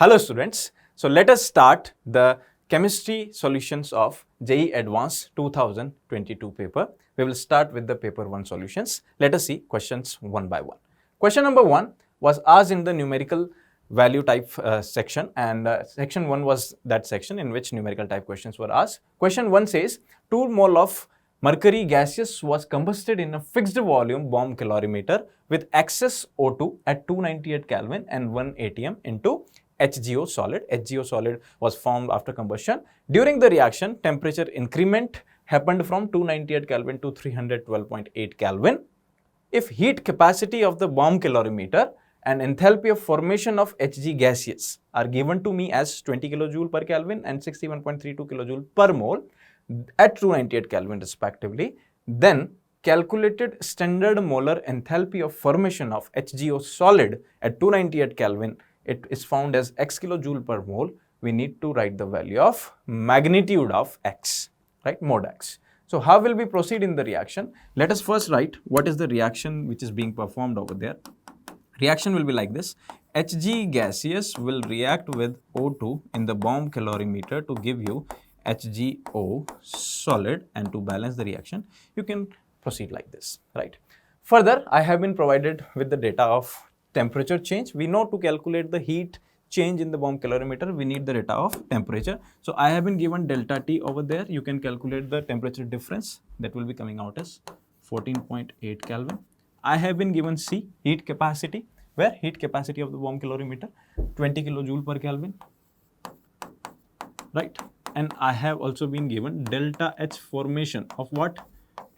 Hello students, so let us start the chemistry solutions of JEE Advanced 2022 paper. We will start with the paper 1 solutions. Let us see questions one by one. Question number 1 was asked in the numerical value type section, and section 1 was that section in which numerical type questions were asked. Question 1 says 2 mole of mercury gaseous was combusted in a fixed volume bomb calorimeter with excess O2 at 298 Kelvin and 1 atm into HGO solid. HGO solid was formed after combustion. During the reaction, temperature increment happened from 298 Kelvin to 312.8 Kelvin. If heat capacity of the bomb calorimeter and enthalpy of formation of Hg gaseous are given to me as 20 kilojoule per Kelvin and 61.32 kilojoule per mole at 298 Kelvin respectively, then calculated standard molar enthalpy of formation of HGO solid at 298 Kelvin, it is found as x kilojoule per mole. We need to write the value of magnitude of x, right, mod x. So how will we proceed in the reaction? Let us first write what is the reaction which is being performed over there. Reaction will be like this. Hg gaseous will react with O2 in the bomb calorimeter to give you HGO solid, and to balance the reaction, you can proceed like this, right? Further, I have been provided with the data of temperature change. We know to calculate the heat change in the bomb calorimeter, we need the data of temperature. So I have been given delta T over there. You can calculate the temperature difference. That will be coming out as 14.8 Kelvin. I have been given C, heat capacity, where heat capacity of the bomb calorimeter 20 kilojoule per Kelvin, right? And I have also been given delta H formation of what?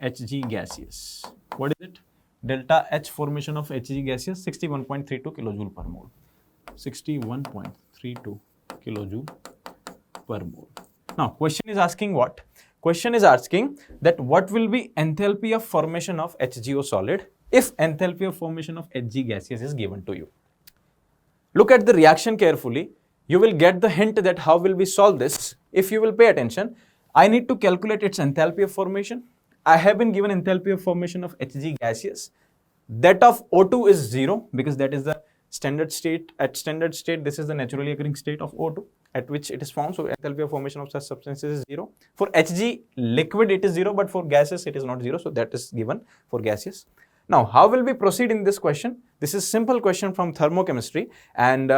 Hg gaseous. What is it? Delta H formation of Hg gaseous 61.32 kilojoule per mole. 61.32 kilojoule per mole. Now, question is asking what? Question is asking that what will be enthalpy of formation of HGO solid if enthalpy of formation of Hg gaseous is given to you. Look at the reaction carefully. You will get the hint that how will we solve this. If you will pay attention, I need to calculate its enthalpy of formation. I have been given enthalpy of formation of Hg gaseous. That of O2 is 0 because that is the standard state. At standard state, this is the naturally occurring state of O2 at which it is formed. So enthalpy of formation of such substances is 0. For Hg liquid, it is 0, but for gases, it is not 0. So that is given for gaseous. Now, how will we proceed in this question? This is simple question from thermochemistry, and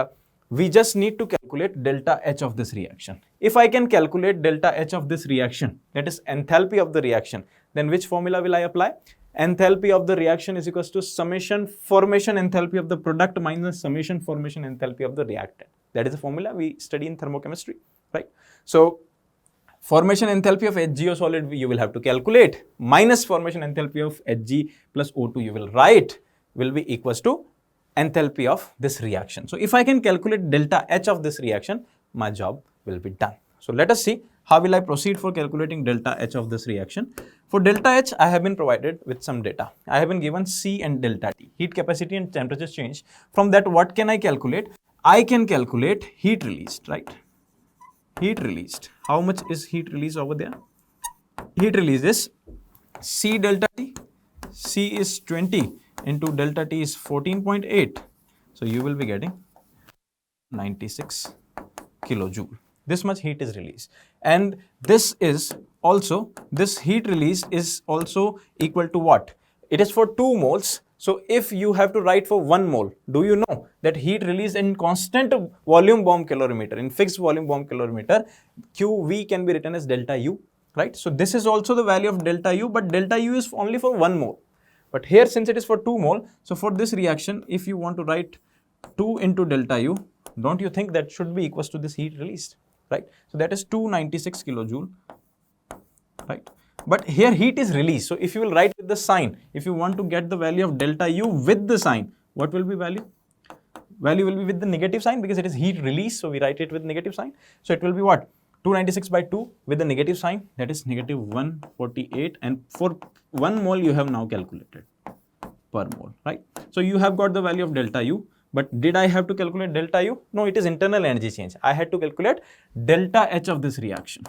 we just need to calculate delta H of this reaction. If I can calculate delta H of this reaction, that is enthalpy of the reaction, then which formula will I apply? Enthalpy of the reaction is equals to summation formation enthalpy of the product minus summation formation enthalpy of the reactant. That is a formula we study in thermochemistry, right? So, formation enthalpy of HGO solid you will have to calculate, minus formation enthalpy of Hg plus O2 you will write, will be equals to enthalpy of this reaction. So if I can calculate delta H of this reaction, my job will be done. So let us see how will I proceed for calculating delta H of this reaction. For delta H, I have been provided with some data. I have been given C and delta T, heat capacity and temperature change. From that, what can I calculate? I can calculate heat released, right? Heat released. How much is heat released over there? Heat release is C delta T. C is 20 into delta T is 14.8. So you will be getting 96 kilojoule. This much heat is released. And this is also, this heat release is also equal to what? It is for 2 moles. So if you have to write for 1 mole, do you know that heat released in constant volume bomb calorimeter, in fixed volume bomb calorimeter, QV can be written as delta U, right? So this is also the value of delta U, but delta U is only for 1 mole. But here, since it is for 2 mole, so for this reaction, if you want to write 2 into delta U, don't you think that should be equals to this heat released, right? So that is 296 kilojoule, right? But here heat is released. So if you will write with the sign, if you want to get the value of delta U with the sign, what will be value? Value will be with the negative sign because it is heat release. So we write it with negative sign. So it will be what? 296 by 2 with the negative sign, that is negative 148, and for 1 mole you have now calculated per mole, right? So you have got the value of delta U, but did I have to calculate delta U? No, it is internal energy change. I had to calculate delta H of this reaction.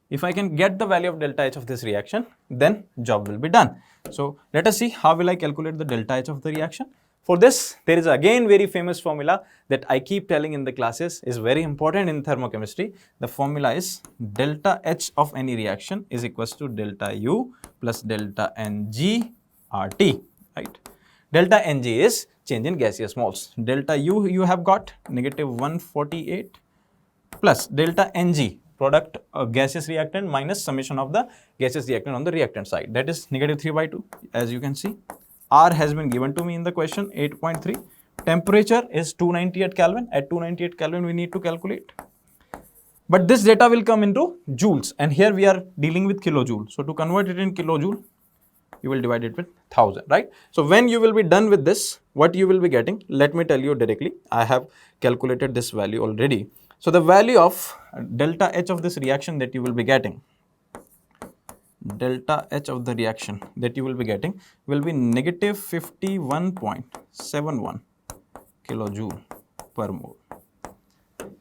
If I can get the value of delta H of this reaction, then job will be done. So let us see how will I calculate the delta H of the reaction. For this, there is again very famous formula that I keep telling in the classes, is very important in thermochemistry. The formula is delta H of any reaction is equals to delta U plus delta Ng RT, right? Delta Ng is change in gaseous moles. Delta U you have got negative 148 plus delta Ng, product gaseous reactant minus summation of the gaseous reactant on the reactant side, that is negative 3 by 2, as you can see. R has been given to me in the question, 8.3. Temperature is 298 Kelvin. At 298 Kelvin, we need to calculate. But this data will come into joules, and here we are dealing with kilojoule. So to convert it in kilojoule, you will divide it with 1000, right? So when you will be done with this, what you will be getting, let me tell you directly. I have calculated this value already. So the value of delta H of this reaction that you will be getting, delta H of the reaction that you will be getting will be negative 51.71 kilojoule per mole.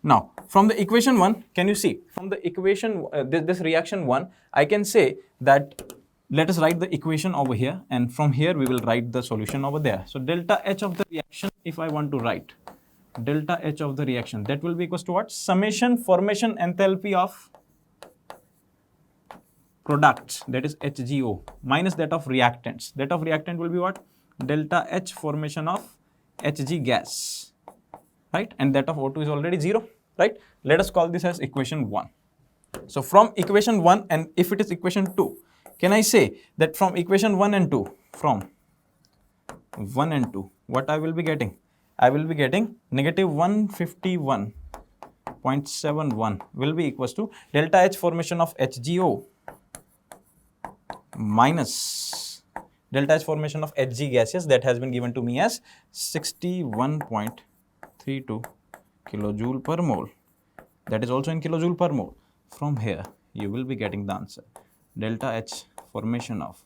Now, from the equation 1, can you see, from the equation, this reaction 1, I can say that, let us write the equation over here, and from here we will write the solution over there. So delta H of the reaction, if I want to write delta H of the reaction, that will be equals to what? Summation formation enthalpy of products, that is HGO, minus that of reactants. That of reactant will be what? Delta H formation of Hg gas, right? And that of O2 is already 0, right? Let us call this as equation 1. So from equation 1, and if it is equation 2, can I say that from equation 1 and 2, from 1 and 2, what I will be getting? I will be getting negative 151.71 will be equals to delta H formation of HGO minus delta H formation of Hg gaseous, that has been given to me as 61.32 kilojoule per mole. That is also in kilojoule per mole. From here, you will be getting the answer. Delta H formation of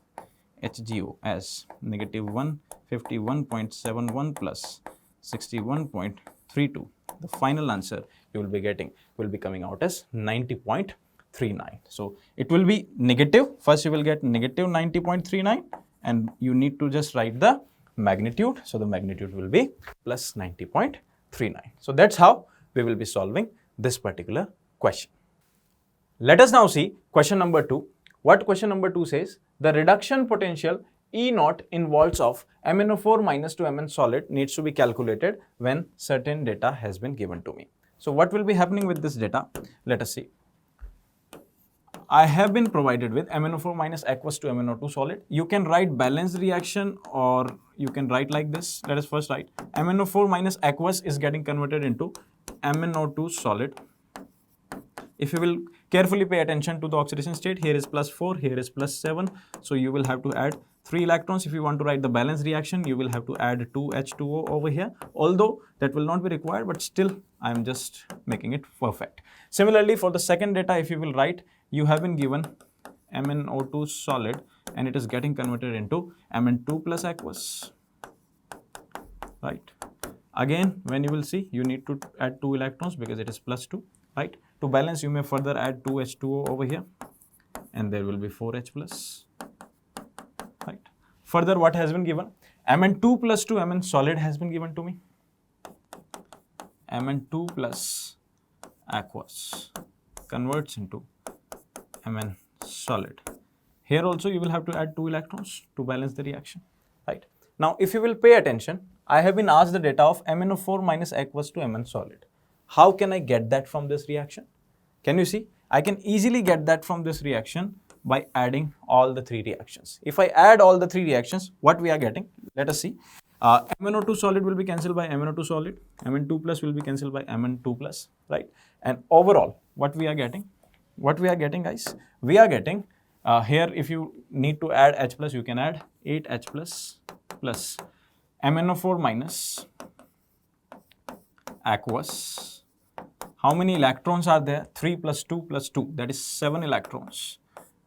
HGO as negative 151.71 plus 61.32. The final answer you will be getting will be coming out as 90.39. So it will be negative. First you will get negative 90.39, and you need to just write the magnitude. So the magnitude will be plus 90.39. So that's how we will be solving this particular question. Let us now see question number 2. What question number 2 says? The reduction potential E naught in volts of MnO4 minus to Mn solid needs to be calculated when certain data has been given to me. So what will be happening with this data? Let us see. I have been provided with MnO4 minus aqueous to MnO2 solid. You can write balanced reaction, or you can write like this. Let us first write MnO4 minus aqueous is getting converted into MnO2 solid. If you will carefully pay attention to the oxidation state, here is plus 4, here is plus 7. So you will have to add 3 electrons. If you want to write the balanced reaction, you will have to add 2 H2O over here. Although that will not be required, but still I am just making it perfect. Similarly, for the second data, if you will write, you have been given MnO2 solid and it is getting converted into Mn2 plus aqueous, right? Again, when you will see, you need to add 2 electrons because it is plus 2, right? To balance, you may further add 2 H2O over here, and there will be 4H plus, right? Further, what has been given? Mn2 plus 2 Mn solid has been given to me. Mn2 plus aqueous converts into Mn solid. Here also you will have to add 2 electrons to balance the reaction, right? Now, if you will pay attention, I have been asked the data of MnO4 minus aqueous to Mn solid. How can I get that from this reaction? Can you see? I can easily get that from this reaction by adding all the 3 reactions. If I add all the 3 reactions, what we are getting? Let us see. MnO2 solid will be cancelled by MnO2 solid. Mn2 plus will be cancelled by Mn2 plus, right? And overall, what we are getting? What we are getting, guys? We are getting, here if you need to add H plus, you can add 8H plus plus MnO4 minus aqueous. How many electrons are there? 3 plus 2 plus 2, that is 7 electrons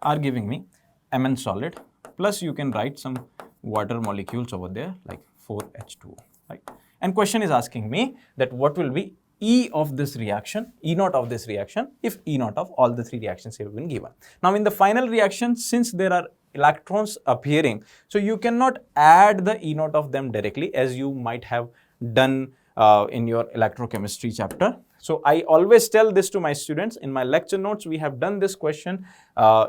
are giving me Mn solid, plus you can write some water molecules over there like 4H2O, right? And question is asking me that what will be E of this reaction, E naught of this reaction, if E naught of all the 3 reactions have been given. Now in the final reaction, since there are electrons appearing, so you cannot add the E naught of them directly as you might have done in your electrochemistry chapter. So I always tell this to my students. In my lecture notes, we have done this question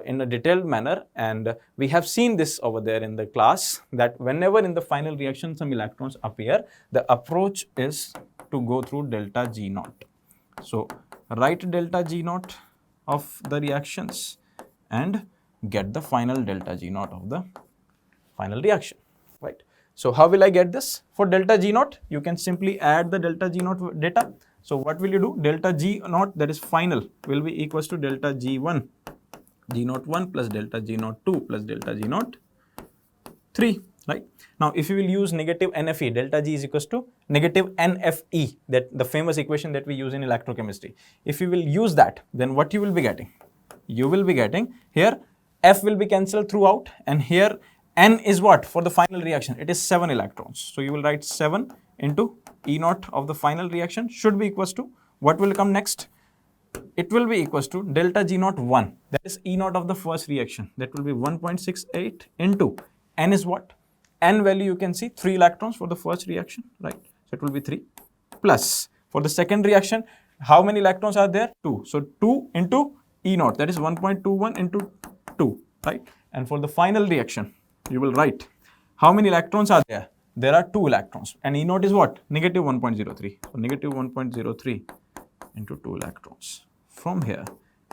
in a detailed manner, and we have seen this over there in the class, that whenever in the final reaction some electrons appear, the approach is to go through delta G naught. So write delta G naught of the reactions and get the final delta G naught of the final reaction, right? So how will I get this? For delta G naught, you can simply add the delta G naught data. So what will you do? Delta G naught, that is final, will be equals to delta G1, G naught 1 plus delta G naught 2 plus delta G naught 3, right? Now, if you will use negative NFE, delta G is equals to negative NFE, that the famous equation that we use in electrochemistry. If you will use that, then what you will be getting? You will be getting here, F will be cancelled throughout, and here N is what? For the final reaction, it is 7 electrons. So you will write 7 into E naught of the final reaction should be equals to, what will come next? It will be equals to delta G naught 1, that is E naught of the first reaction, that will be 1.68 into N is what? N value you can see 3 electrons for the first reaction, right? So it will be 3 plus for the second reaction, how many electrons are there? 2. So 2 into E naught, that is 1.21 into 2, right? And for the final reaction, you will write how many electrons are there? There are 2 electrons, and E naught is what? Negative 1.03. So negative 1.03 into 2 electrons. From here,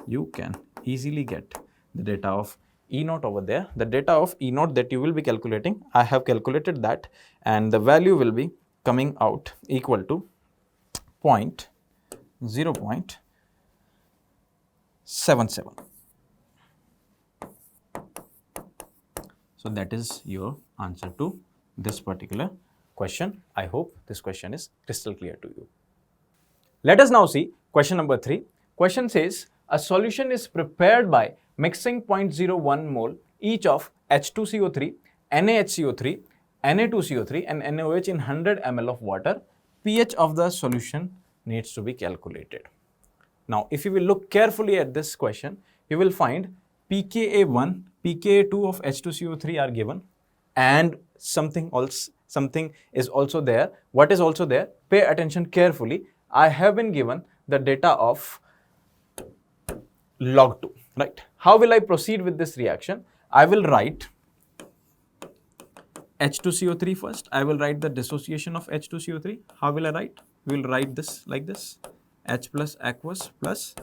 you can easily get the data of E naught over there. The data of E naught that you will be calculating, I have calculated that, and the value will be coming out equal to 0.77. So that is your answer to this particular question. I hope this question is crystal clear to you. Let us now see question number 3. Question says, a solution is prepared by mixing 0.01 mole each of H2CO3, NaHCO3, Na2CO3 and NaOH in 100 ml of water. pH of the solution needs to be calculated. Now, if you will look carefully at this question, you will find pKa1, pKa2 of H2CO3 are given, and something is also there. What is also there? Pay attention carefully. I have been given the data of log 2, right? How will I proceed with this reaction? I will write H2CO3 first. I will write the dissociation of H2CO3. How will I write? We will write this like this: H plus aqueous plus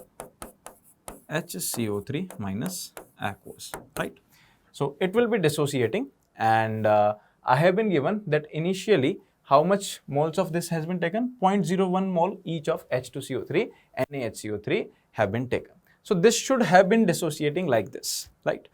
HCO3 minus aqueous, right? So it will be dissociating, and I have been given that initially how much moles of this has been taken? 0.01 mole each of H2CO3, NaHCO3 have been taken. So this should have been dissociating like this, right?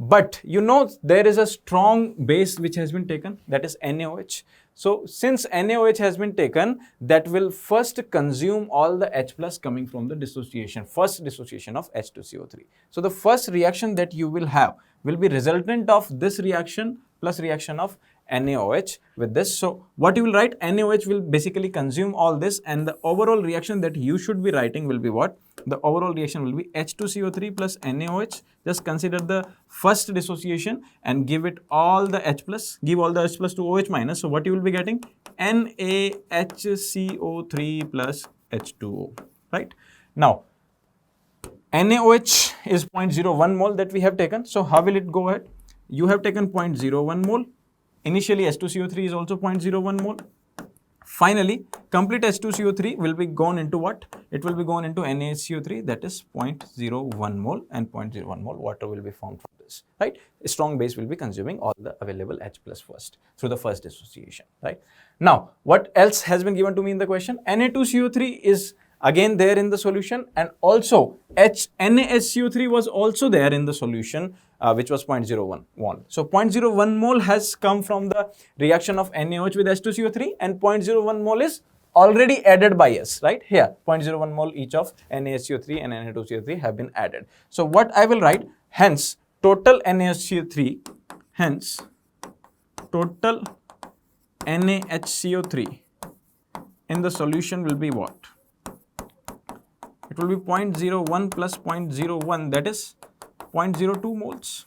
But you know there is a strong base which has been taken, that is NaOH. So since NaOH has been taken, that will first consume all the H plus coming from the dissociation, first dissociation of H2CO3. So the first reaction that you will have will be resultant of this reaction plus reaction of NaOH with this. So what you will write? NaOH will basically consume all this, and the overall reaction that you should be writing will be what? The overall reaction will be H2CO3 plus NaOH. Just consider the first dissociation and give it all the H plus, give all the H plus to OH minus. So what you will be getting? NaHCO3 plus H2O, right? Now, NaOH is 0.01 mole that we have taken. So how will it go ahead? You have taken 0.01 mole. Initially, H2CO3 is also 0.01 mole. Finally, complete H2CO3 will be gone into what? It will be gone into NaHCO3, that is 0.01 mole, and 0.01 mole water will be formed from this, right? A strong base will be consuming all the available H plus first through the first dissociation, right? Now, what else has been given to me in the question? Na2CO3 is again there in the solution, and also NaHCO3 was also there in the solution, which was 0.01 mole. So 0.01 mole has come from the reaction of NaOH with H2CO3, and 0.01 mole is already added by us, right? Here 0.01 mole each of NaHCO3 and Na2CO3 have been added. So what I will write? Hence total NaHCO3, hence total NaHCO3 in the solution will be what? It will be 0.01 plus 0.01, that is 0.02 moles.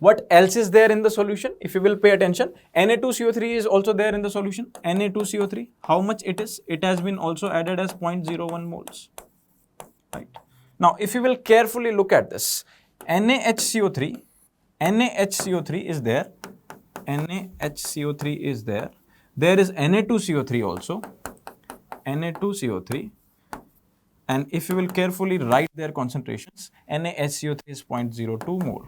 What else is there in the solution? If you will pay attention, Na2CO3 is also there in the solution. Na2CO3, how much it is? It has been also added as 0.01 moles. Right. Now, if you will carefully look at this, NaHCO3 is there. NaHCO3 is there. There is Na2CO3 also. Na2CO3. And if you will carefully write their concentrations, NaHCO3 is 0.02 mole.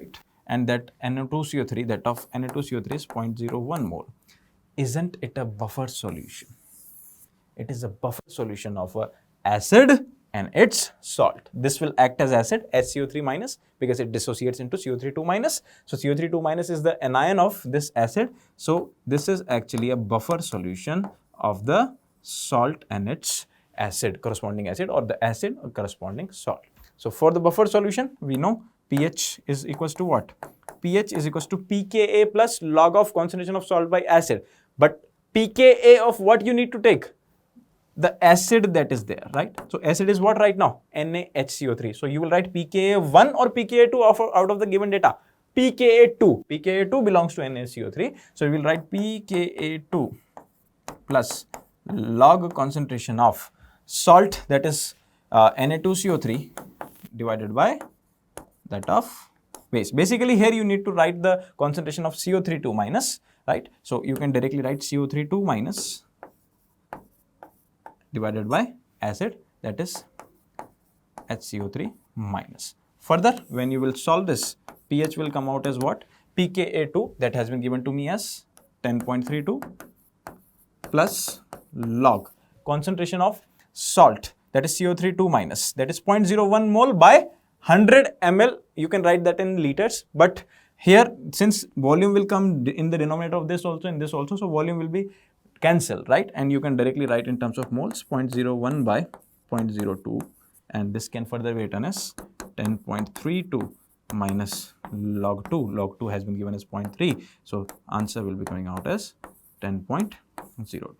Right. And that Na2CO3, that of Na2CO3 is 0.01 mole. Isn't it a buffer solution? It is a buffer solution of a acid and its salt. This will act as acid, HCO3 minus, because it dissociates into CO3 minus. So CO3 minus is the anion of this acid. So this is actually a buffer solution of the salt and its acid, corresponding acid, or the acid or corresponding salt. So for the buffer solution, we know pH is equals to what? pH is equals to pKa plus log of concentration of salt by acid. But pKa of what you need to take? The acid that is there, right? So acid is what right now? NaHCO3. So you will write pKa1 or pKa2 out of the given data. pKa2. pKa2 belongs to NaHCO3. So you will write pKa2 plus log concentration of salt, that is Na2CO3 divided by that of base. Basically here you need to write the concentration of CO3 minus, right? So you can directly write CO3 minus divided by acid, that is HCO3 minus. Further, when you will solve this, pH will come out as what? pKa2, that has been given to me as 10.32 plus log concentration of salt, that is CO3 minus, that is 0.01 mole by 100 ml. You can write that in liters, but here since volume will come in the denominator of this also, in this also, so volume will be cancelled, right? And you can directly write in terms of moles 0.01 by 0.02, and this can further be written as 10.32 minus log 2. Log 2 has been given as 0.3, so answer will be coming out as 10.02.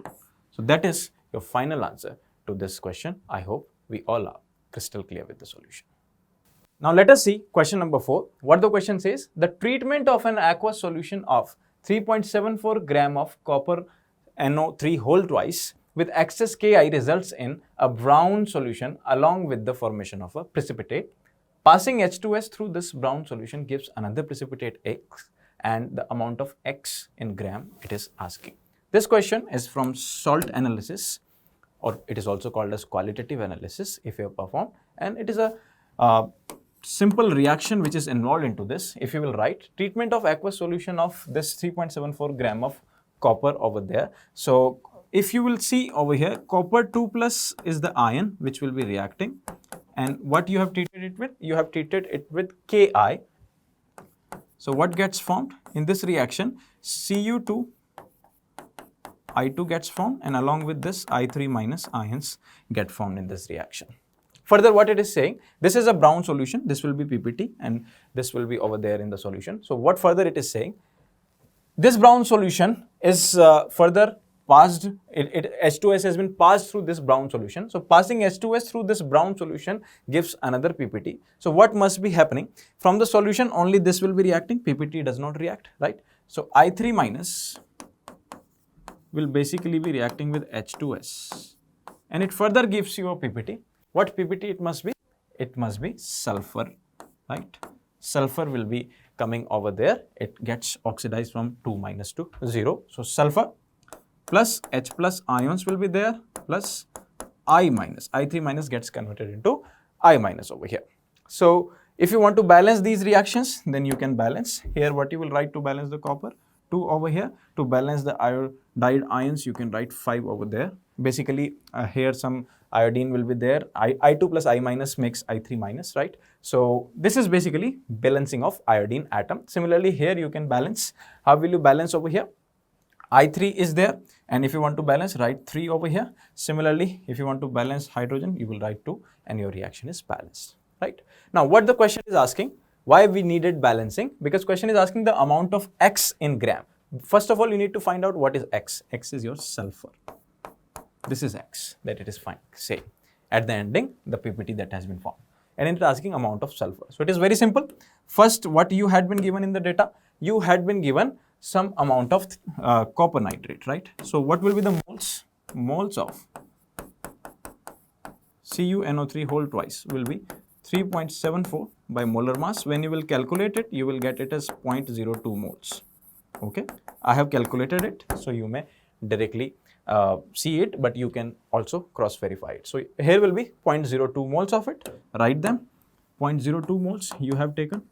So that is your final answer to this question. I hope we all are crystal clear with the solution. Now let us see question number 4. What the question says: the treatment of an aqueous solution of 3.74 gram of copper NO3 whole twice with excess Ki results in a brown solution along with the formation of a precipitate. Passing H2S through this brown solution gives another precipitate X, and the amount of X in gram it is asking. This question is from salt analysis, or it is also called as qualitative analysis if you have performed, and it is a simple reaction which is involved into this. If you will write treatment of aqueous solution of this 3.74 gram of copper over there. So if you will see over here, copper 2 plus is the ion which will be reacting, and what you have treated it with? You have treated it with Ki. So what gets formed in this reaction? Cu2 I2 gets formed, and along with this I3 minus ions get formed in this reaction. Further, what it is saying, this is a brown solution, this will be PPT, and this will be over there in the solution. So what further it is saying, this brown solution is further passed, H2S has been passed through this brown solution. So passing H2S through this brown solution gives another PPT. So what must be happening? From the solution only this will be reacting, PPT does not react, right? So I3 minus will basically be reacting with H2S, and it further gives you a PPT. What PPT it must be? It must be sulfur, right? Sulfur will be coming over there. It gets oxidized from 2 minus to 0. So sulfur plus H plus ions will be there, plus I minus. I3 minus gets converted into I minus over here. So if you want to balance these reactions, then you can balance. Here what you will write to balance the copper? 2 over here. To balance the iodide ions, you can write 5 over there. Basically, here some iodine will be there. I2 plus I minus makes I3 minus, right? So this is basically balancing of iodine atom. Similarly, here you can balance. How will you balance over here? I3 is there, and if you want to balance, write 3 over here. Similarly, if you want to balance hydrogen, you will write 2, and your reaction is balanced, right? Now, what the question is asking, why we needed balancing? Because question is asking the amount of X in gram. First of all, you need to find out what is X. X is your sulfur. This is X that it is fine, say at the ending, the PPT that has been formed. and it is asking amount of sulfur. So it is very simple. First, what you had been given in the data, you had been given some amount of copper nitrate, right? So what will be the moles? Moles of CuNO3 whole twice will be 3.74 by molar mass. When you will calculate it, you will get it as 0.02 moles. Okay, I have calculated it, so you may directly see it, but you can also cross verify it. So here will be 0.02 moles of it. Write them. 0.02 moles you have taken.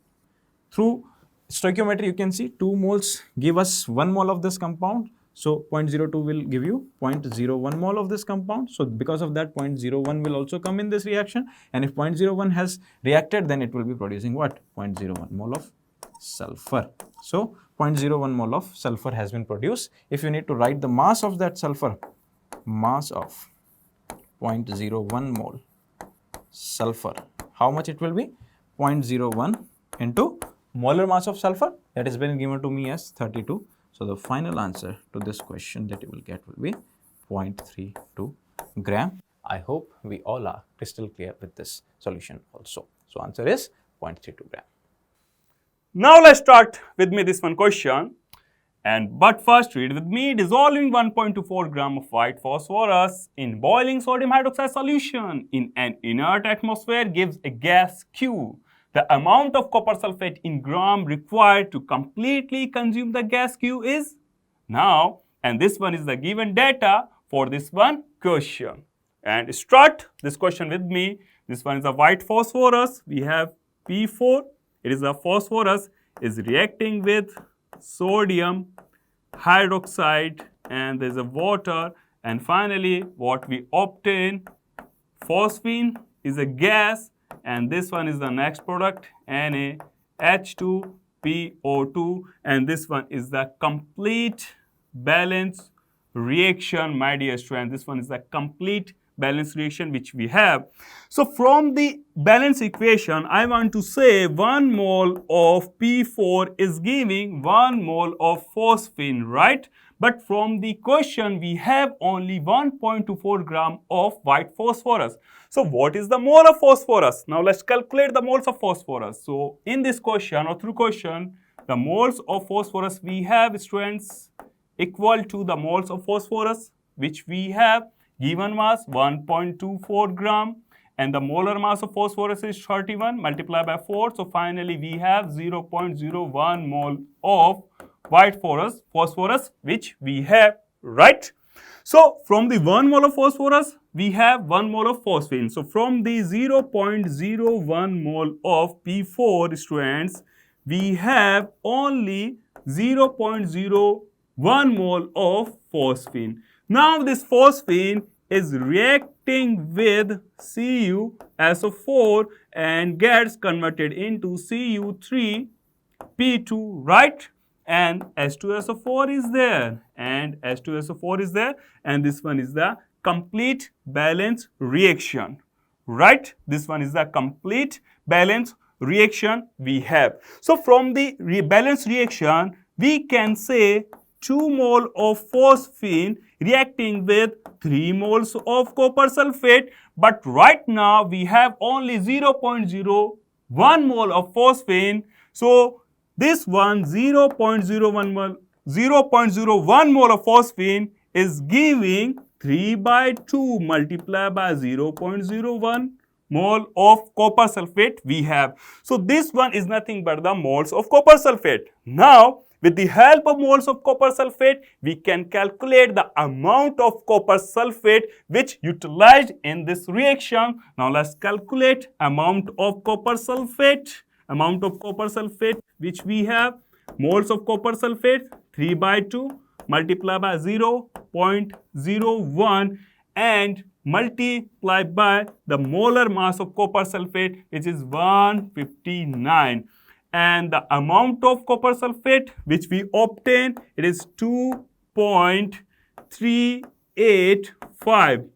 Through stoichiometry, you can see 2 moles give us 1 mole of this compound. So 0.02 will give you 0.01 mole of this compound. So because of that, 0.01 will also come in this reaction. And if 0.01 has reacted, then it will be producing what? 0.01 mole of sulfur. So 0.01 mole of sulfur has been produced. If you need to write the mass of that sulfur, mass of 0.01 mole sulfur, how much it will be? 0.01 into molar mass of sulfur, that has been given to me as 32. So the final answer to this question that you will get will be 0.32 gram. I hope we all are crystal clear with this solution also. So answer is 0.32 gram. Now let's start with me this one question. But first read with me. Dissolving 1.24 gram of white phosphorus in boiling sodium hydroxide solution in an inert atmosphere gives a gas Q. The amount of copper sulfate in gram required to completely consume the gas Q is now, and this one is the given data for this one question. And start this question with me. This one is a white phosphorus. We have P4. It is a phosphorus is reacting with sodium hydroxide, and there is a water, and finally what we obtain, phosphine is a gas, and this one is the next product, NaH2PO2, and this one is the complete balance reaction, my dear student. This one is the complete balance reaction which we have. So from the balance equation, I want to say 1 mole of P4 is giving 1 mole of phosphine, right? But from the question, we have only 1.24 gram of white phosphorus. So what is the mole of phosphorus? Now let's calculate the moles of phosphorus. So in this question or through question, the moles of phosphorus we have, students, equal to the moles of phosphorus which we have given mass 1.24 gram, and the molar mass of phosphorus is 31 multiplied by 4. So finally we have 0.01 mole of white phosphorus which we have, right? So from the 1 mole of phosphorus, we have 1 mole of phosphine. So from the 0.01 mole of P4, students, we have only 0.01 mole of phosphine. Now this phosphine is reacting with CuSO4 and gets converted into Cu3P2, right? And H2SO4 is there, and H2SO4 is there, and this one is the complete balance reaction, right? This one is the complete balance reaction we have. So from the balance reaction, we can say 2 mole of phosphine reacting with 3 moles of copper sulfate, but right now we have only 0.01 mole of phosphine. So this one 0.01 mole of phosphine is giving 3/2 multiplied by 0.01 mole of copper sulfate we have. So this one is nothing but the moles of copper sulfate. Now with the help of moles of copper sulfate, we can calculate the amount of copper sulfate which utilized in this reaction. Now let's calculate amount of copper sulfate. Amount of copper sulfate which we have, moles of copper sulfate 3/2 multiplied by 0.01 and multiplied by the molar mass of copper sulfate which is 159. And the amount of copper sulfate which we obtain, it is 2.385.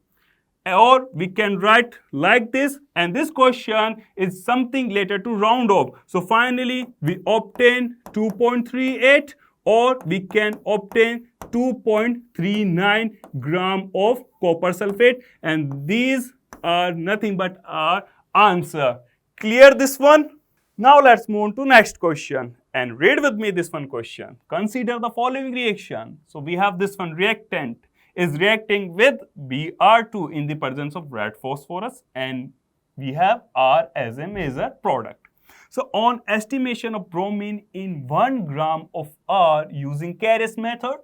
Or we can write like this, and this question is something later to round off. So finally we obtain 2.38, or we can obtain 2.39 gram of copper sulfate, and these are nothing but our answer. Clear this one? Now let's move on to next question and read with me this one question. Consider the following reaction. So we have this one reactant is reacting with Br2 in the presence of red phosphorus, and we have R as a major product. So on estimation of bromine in 1 gram of R using Carey's method,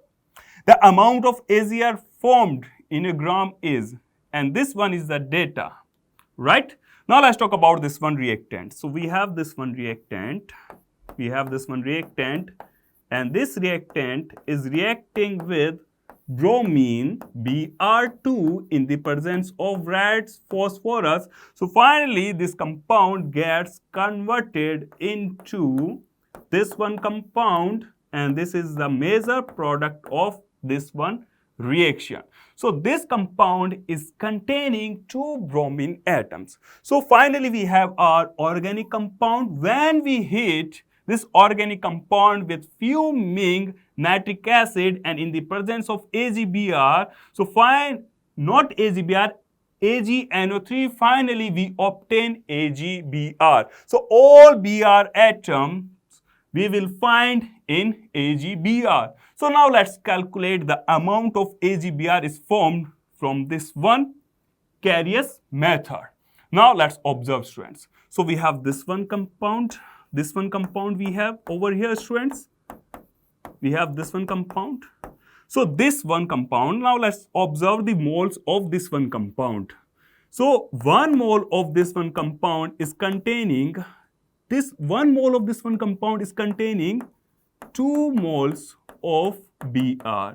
the amount of AgR formed in a gram is, and this one is the data, right? Now let's talk about this one reactant. So we have this one reactant, and this reactant is reacting with bromine Br2 in the presence of red phosphorus. So finally this compound gets converted into this one compound, and this is the major product of this one reaction. So this compound is containing 2 bromine atoms. So finally we have our organic compound. When we heat this organic compound with fuming nitric acid and in the presence of AgBr, so find not AgBr, AgNO3, finally we obtain AgBr. So all Br atoms we will find in AgBr. So now let's calculate the amount of AgBr is formed from this one Carey's method. Now let's observe, students. So we have this one compound we have over here, students. We have this one compound. So this one compound, now let's observe the moles of this one compound. So 1 mole of this one compound is containing, 1 mole of this one compound is containing 2 moles of Br,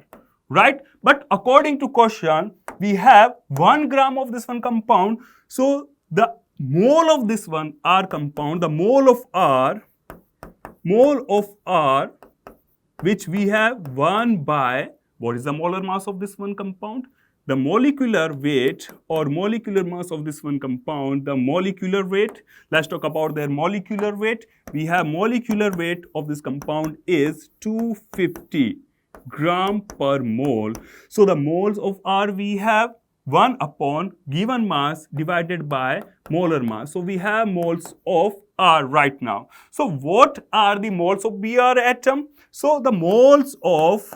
right? But according to question, we have 1 gram of this one compound. So the mole of this one R compound, the mole of R, which we have 1 by, what is the molar mass of this one compound? The molecular weight or molecular mass of this one compound, the molecular weight, let's talk about their molecular weight. We have molecular weight of this compound is 250 gram per mole. So the moles of R we have 1 upon given mass divided by molar mass. So we have moles of R right now. So what are the moles of Br atom? So the moles of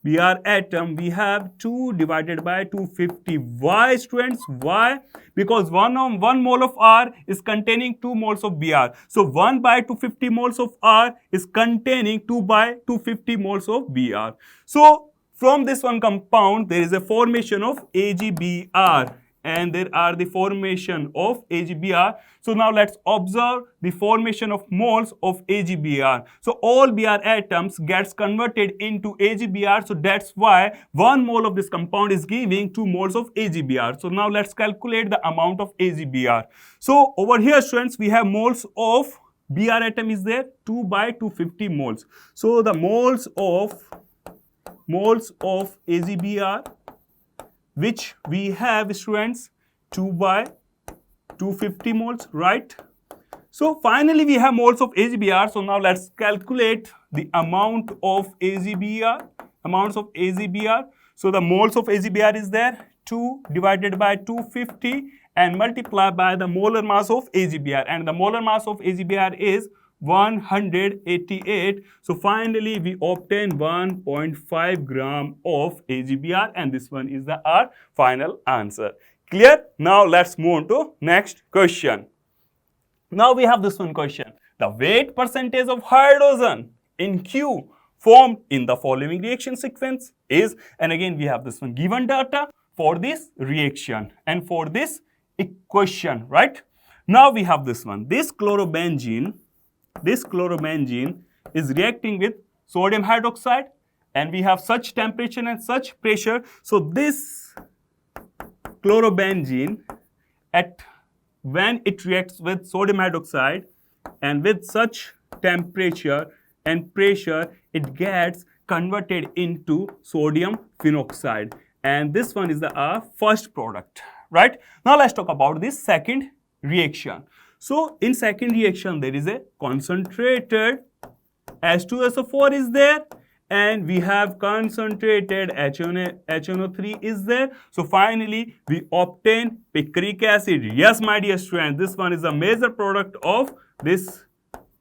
Br atom, we have 2 divided by 250. Why, students? Why? Because 1 mole of R is containing 2 moles of Br. So 1 by 250 moles of R is containing 2 by 250 moles of Br. So from this one compound, there is a formation of AgBr, and there are the formation of AgBr. So now let's observe the formation of moles of AgBr. So all Br atoms gets converted into AgBr. So that's why 1 mole of this compound is giving 2 moles of AgBr. So now let's calculate the amount of AgBr. So over here, students, we have moles of Br atom is there, 2 by 250 moles. So the moles of AgBr, which we have, students, 2 by 250 moles, right? So finally we have moles of AgBr. So now let's calculate the amount of AgBr, amounts of AgBr. So the moles of AgBr is there, 2 divided by 250 and multiply by the molar mass of AgBr, and the molar mass of AgBr is 188. So finally we obtain 1.5 gram of AgBr, and this one is our final answer. Clear? Now let's move on to next question. Now we have this one question. The weight percentage of hydrogen in Q formed in the following reaction sequence is, and again we have this one given data for this reaction and for this equation, right? Now we have this one. This chlorobenzene is reacting with sodium hydroxide, and we have such temperature and such pressure. So this chlorobenzene, when it reacts with sodium hydroxide and with such temperature and pressure, it gets converted into sodium phenoxide, and this one is our first product, right? Now let's talk about this second reaction. So in second reaction, there is a concentrated H2SO4 is there, and we have concentrated HNO3 is there. So finally, we obtain picric acid. Yes, my dear students, this one is a major product of this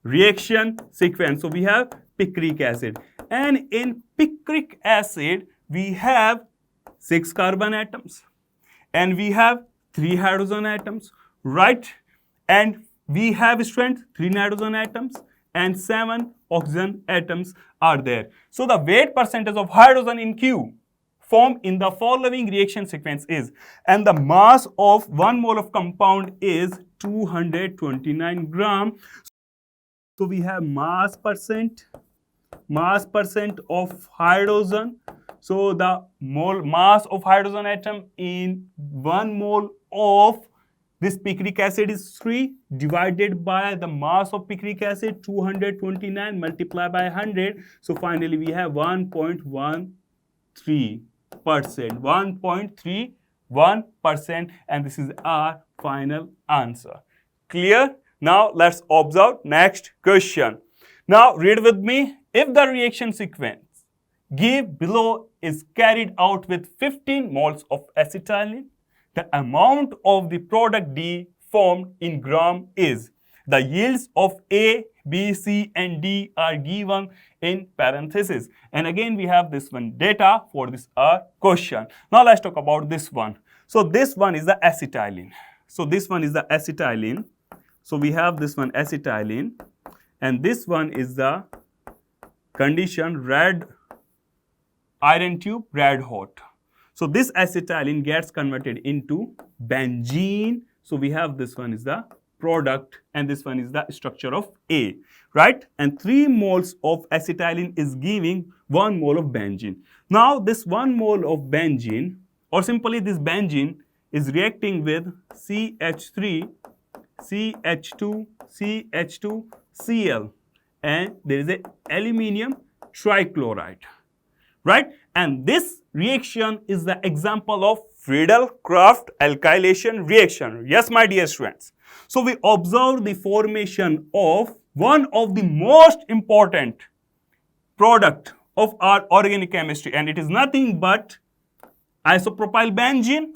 reaction sequence. So we have picric acid, and in picric acid we have 6 carbon atoms and we have 3 hydrogen atoms, right? And we have strength 3 nitrogen atoms and 7 oxygen atoms are there. So the weight percentage of hydrogen in Q formed in the following reaction sequence is, and the mass of 1 mole of compound is 229 gram. So we have mass percent of hydrogen. So the mass of hydrogen atom in 1 mole of this picric acid is 3 divided by the mass of picric acid 229 multiplied by 100. So finally we have 1.13%, 1.31%, and this is our final answer. Clear? Now let's observe next question. Now read with me. If the reaction sequence given below is carried out with 15 moles of acetylene, the amount of the product D formed in gram is. The yields of A, B, C and D are given in parentheses. And again we have this one data for this question. Now let's talk about this one. So this one is the acetylene. So this one is the acetylene. So we have this one acetylene, and this one is the condition red iron tube red hot. So this acetylene gets converted into benzene. So we have this one is the product and this one is the structure of A, right? And 3 moles of acetylene is giving 1 mole of benzene. Now this 1 mole of benzene, or simply this benzene, is reacting with CH3, CH2, CH2, Cl, and there is a aluminium trichloride, right? And this reaction is the example of Friedel-Crafts alkylation reaction. Yes, my dear students. So we observe the formation of one of the most important product of our organic chemistry, and it is nothing but isopropyl benzene.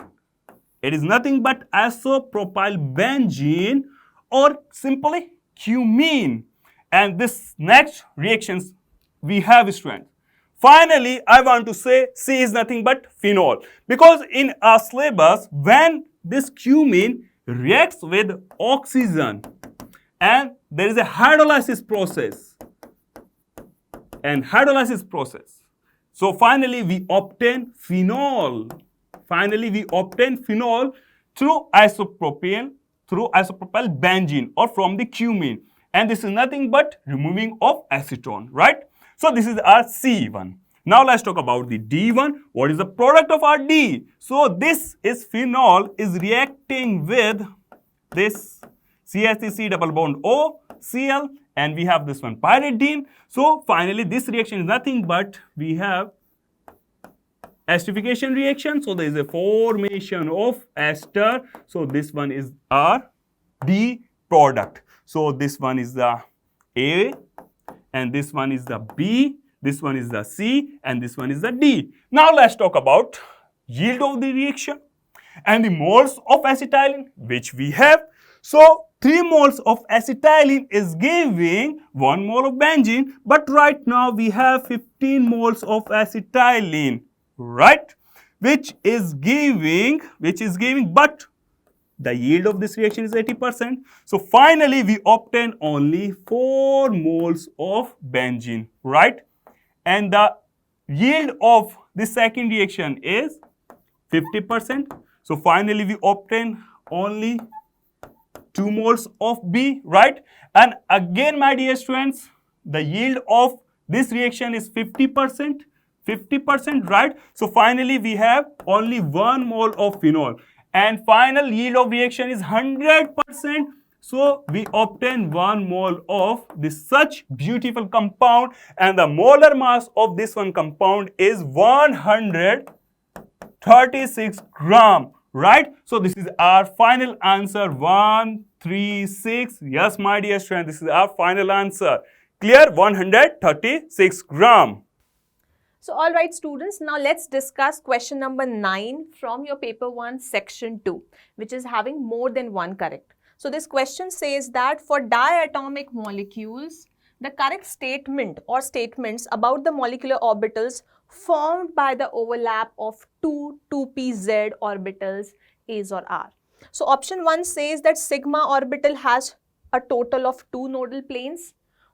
It is nothing but isopropyl benzene, or simply cumene. And this next reactions we have, students. Finally, I want to say C is nothing but phenol, because in our syllabus, when this cumene reacts with oxygen and there is a hydrolysis process, so finally we obtain phenol. Through isopropyl benzene, or from the cumene, and this is nothing but removing of acetone, right? So this is our C1. Now let's talk about the D1. What is the product of our D? So this is phenol is reacting with this CH3C double bond O, Cl, and we have this one pyridine. So finally this reaction is nothing but we have esterification reaction. So there is a formation of ester. So this one is our D product. So this one is the A, and this one is the B, this one is the C, and this one is the D. Now let's talk about yield of the reaction and the moles of acetylene which we have. So 3 moles of acetylene is giving 1 mole of benzene, but right now we have 15 moles of acetylene, right? Which is giving, but the yield of this reaction is 80%. So finally we obtain only 4 moles of benzene, right? And the yield of the second reaction is 50%. So finally we obtain only 2 moles of B, right? And again, my dear students, the yield of this reaction is 50%, right? So finally we have only 1 mole of phenol. And final yield of reaction is 100%. So we obtain 1 mole of this such beautiful compound, and the molar mass of this one compound is 136 gram, right? So this is our final answer, 136. Yes, my dear students, this is our final answer. Clear? 136 gram. So all right students, now let's discuss question number 9 from your paper 1 section 2, which is having more than one correct. So this question says that for diatomic molecules, the correct statement or statements about the molecular orbitals formed by the overlap of two 2pz orbitals is or are. So option 1 says that sigma orbital has a total of 2 nodal planes.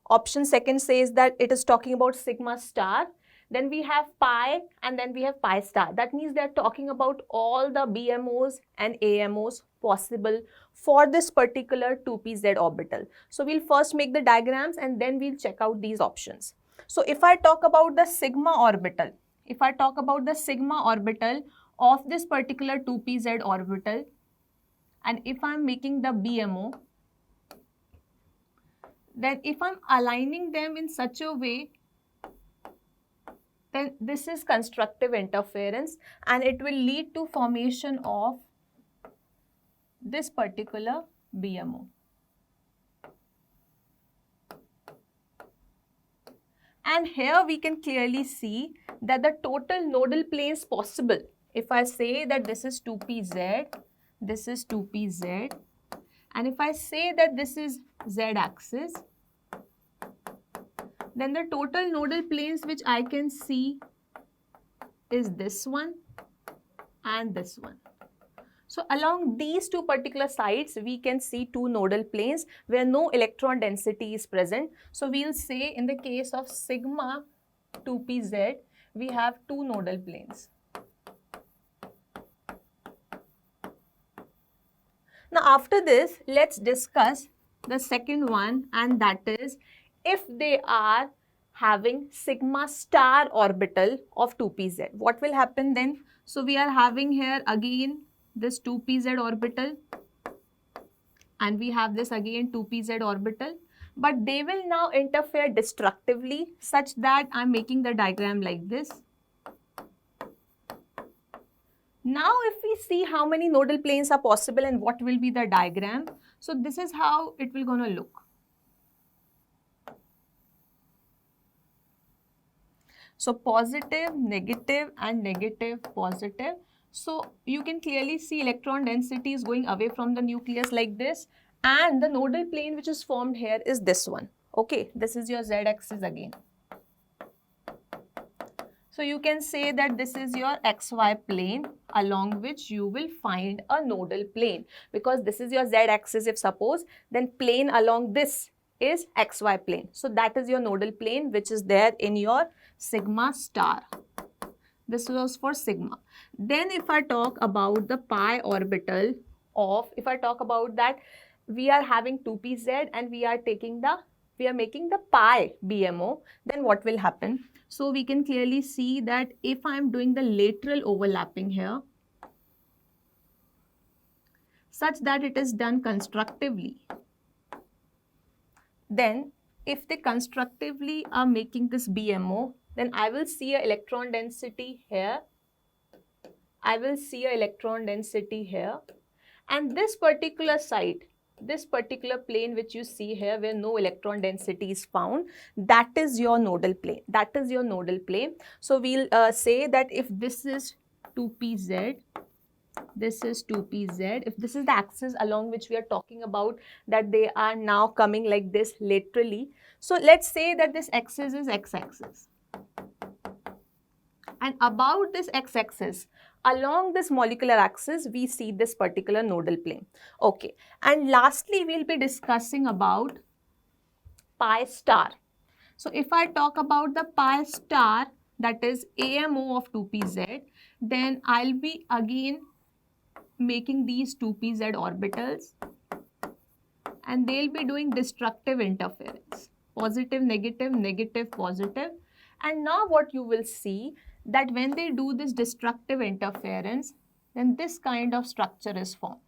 Option 2 says that it is talking about sigma star. Then we have pi and then we have pi star. That means they are talking about all the BMOs and AMOs possible for this particular 2pz orbital. So we'll first make the diagrams and then we'll check out these options. So if I talk about the sigma orbital, of this particular 2pz orbital, and if I'm making the BMO, then if I'm aligning them in such a way, then this is constructive interference and it will lead to formation of this particular BMO. And here we can clearly see that the total nodal planes possible, if I say that this is 2pz, this is 2pz, and if I say that this is z-axis, then the total nodal planes which I can see is this one and this one. So along these two particular sides, we can see two nodal planes where no electron density is present. So we'll say in the case of sigma 2pz, we have two nodal planes. Now after this, let's discuss the second one, and that is if they are having sigma star orbital of 2pz. What will happen then? So we are having here again this 2pz orbital and we have this again 2pz orbital, but they will now interfere destructively such that I'm making the diagram like this. Now if we see how many nodal planes are possible and what will be the diagram, so this is how it will gonna look. So positive, negative and negative, positive. So you can clearly see electron density is going away from the nucleus like this, and the nodal plane which is formed here is this one. Okay, this is your z-axis again. So you can say that this is your xy plane along which you will find a nodal plane, because this is your z-axis if suppose, then plane along this is xy plane. So that is your nodal plane which is there in your sigma star. This was for sigma. Then if I talk about the pi orbital of, if I talk about that we are having 2pz and we are making the pi BMO, then what will happen? So we can clearly see that if I am doing the lateral overlapping here, such that it is done constructively, then if they constructively are making this BMO, then I will see an electron density here, I will see an electron density here, and this particular site, this particular plane which you see here where no electron density is found, that is your nodal plane. That is your nodal plane. So we'll say that if this is 2pz, this is 2pz, if this is the axis along which we are talking about, that they are now coming like this laterally. So let's say that this axis is x-axis. And about this x-axis, along this molecular axis, we see this particular nodal plane. Okay. And lastly, we'll be discussing about pi star. So if I talk about the pi star, that is AMO of 2pz, then I'll be again making these 2pz orbitals and they'll be doing destructive interference. Positive, negative, negative, positive. And now what you will see, that when they do this destructive interference, then this kind of structure is formed.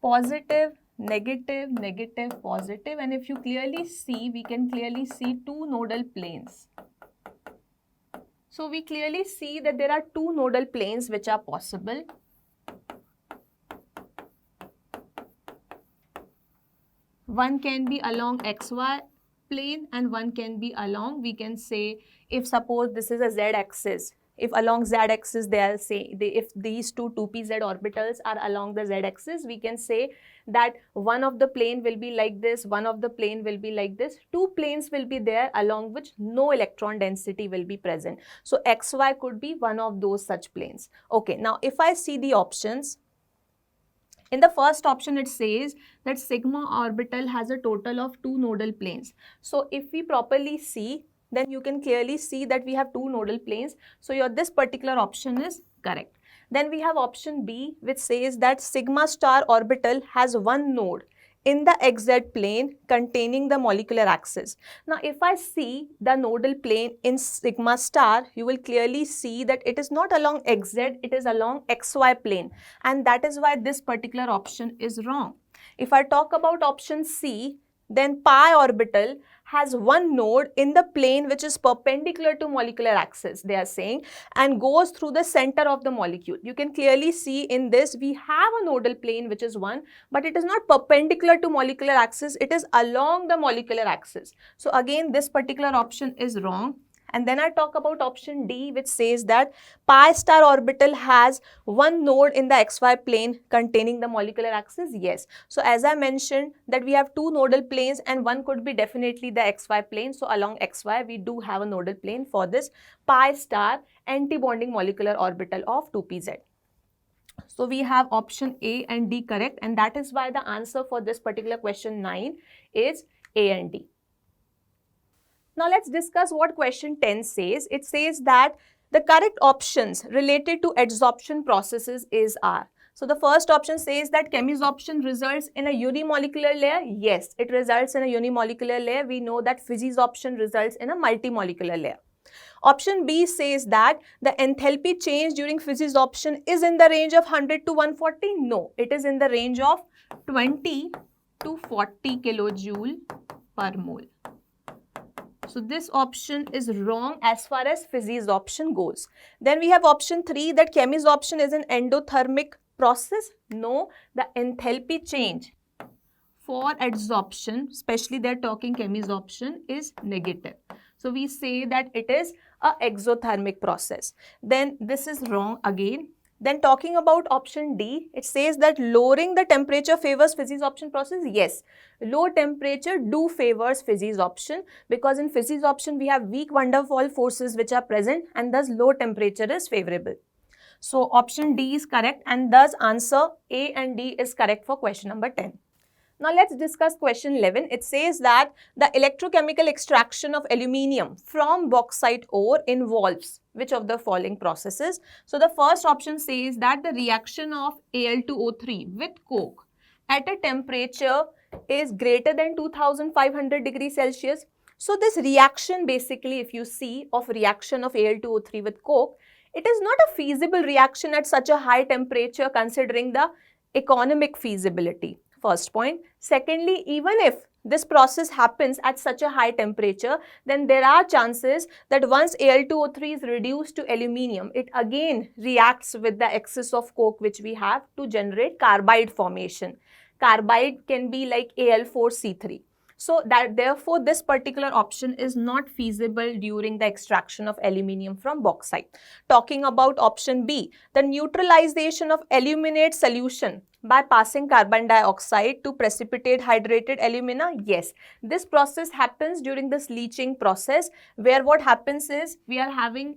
Positive, negative, negative, positive, and if you clearly see, we can clearly see two nodal planes. So we clearly see that there are two nodal planes which are possible. One can be along xy plane and one can be along, we can say, if suppose this is a z-axis, if along z-axis they are saying, if these two 2pz orbitals are along the z-axis, we can say that one of the plane will be like this, one of the plane will be like this. Two planes will be there along which no electron density will be present. So xy could be one of those such planes. Okay, now if I see the options, in the first option it says that sigma orbital has a total of 2 nodal planes. So if we properly see, then you can clearly see that we have 2 nodal planes. So this particular option is correct. Then we have option B, which says that sigma star orbital has one node in the xz plane containing the molecular axis. Now if I see the nodal plane in sigma star, you will clearly see that it is not along xz, it is along xy plane, and that is why this particular option is wrong. If I talk about option C, then pi orbital has one node in the plane which is perpendicular to molecular axis, they are saying, and goes through the center of the molecule. You can clearly see in this we have a nodal plane which is one, but it is not perpendicular to molecular axis, it is along the molecular axis. So again, this particular option is wrong. And then I talk about option D, which says that pi star orbital has one node in the xy plane containing the molecular axis. Yes. So as I mentioned that we have 2 nodal planes and one could be definitely the xy plane. So along xy we do have a nodal plane for this pi star anti-bonding molecular orbital of 2pz. So we have option A and D correct, and that is why the answer for this particular question 9 is A and D. Now let's discuss what question 10 says. It says that the correct options related to adsorption processes is are. So the first option says that chemisorption results in a unimolecular layer. Yes, it results in a unimolecular layer. We know that physisorption results in a multimolecular layer. Option B says that the enthalpy change during physisorption is in the range of 100 to 140. No, it is in the range of 20 to 40 kilojoule per mole. So this option is wrong as far as physisorption goes. Then we have option 3, that chemisorption is an endothermic process. No, the enthalpy change for adsorption, especially they're talking chemisorption, is negative. So we say that it is a exothermic process. Then this is wrong again. Then talking about option D, it says that lowering the temperature favors physisorption process. Yes, low temperature do favors physisorption, because in physisorption we have weak van der Waals forces which are present, and thus low temperature is favorable. So option D is correct, and thus answer A and D is correct for question number 10. Now let's discuss question 11. It says that the electrochemical extraction of aluminium from bauxite ore involves which of the following processes? So the first option says that the reaction of Al2O3 with coke at a temperature is greater than 2500 degrees Celsius. So this reaction, basically, if you see of reaction of Al2O3 with coke, it is not a feasible reaction at such a high temperature considering the economic feasibility. First point. Secondly, even if this process happens at such a high temperature, then there are chances that once Al2O3 is reduced to aluminium, it again reacts with the excess of coke which we have to generate carbide formation. Carbide can be like Al4C3. So that therefore this particular option is not feasible during the extraction of aluminium from bauxite. Talking about option B, the neutralization of aluminate solution by passing carbon dioxide to precipitate hydrated alumina. Yes, this process happens during this leaching process, where what happens is we are having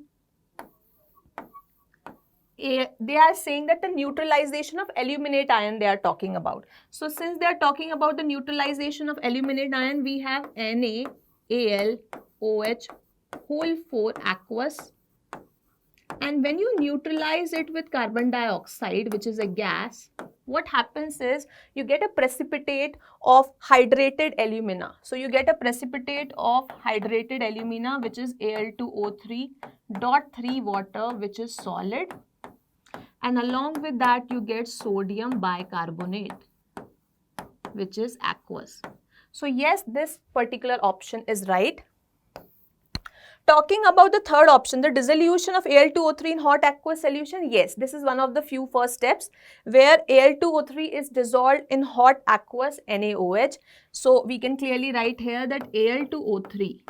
they are saying that the neutralization of aluminate ion they are talking about. So since they are talking about the neutralization of aluminate ion, we have NaAlOH whole 4 aqueous, and when you neutralize it with carbon dioxide, which is a gas, what happens is you get a precipitate of hydrated alumina. So you get a precipitate of hydrated alumina, which is Al2O3.3 water, which is solid, and along with that you get sodium bicarbonate, which is aqueous. So yes, this particular option is right. Talking about the third option, the dissolution of Al2O3 in hot aqueous solution, yes, this is one of the few first steps where Al2O3 is dissolved in hot aqueous NaOH. So we can clearly write here that Al2O3,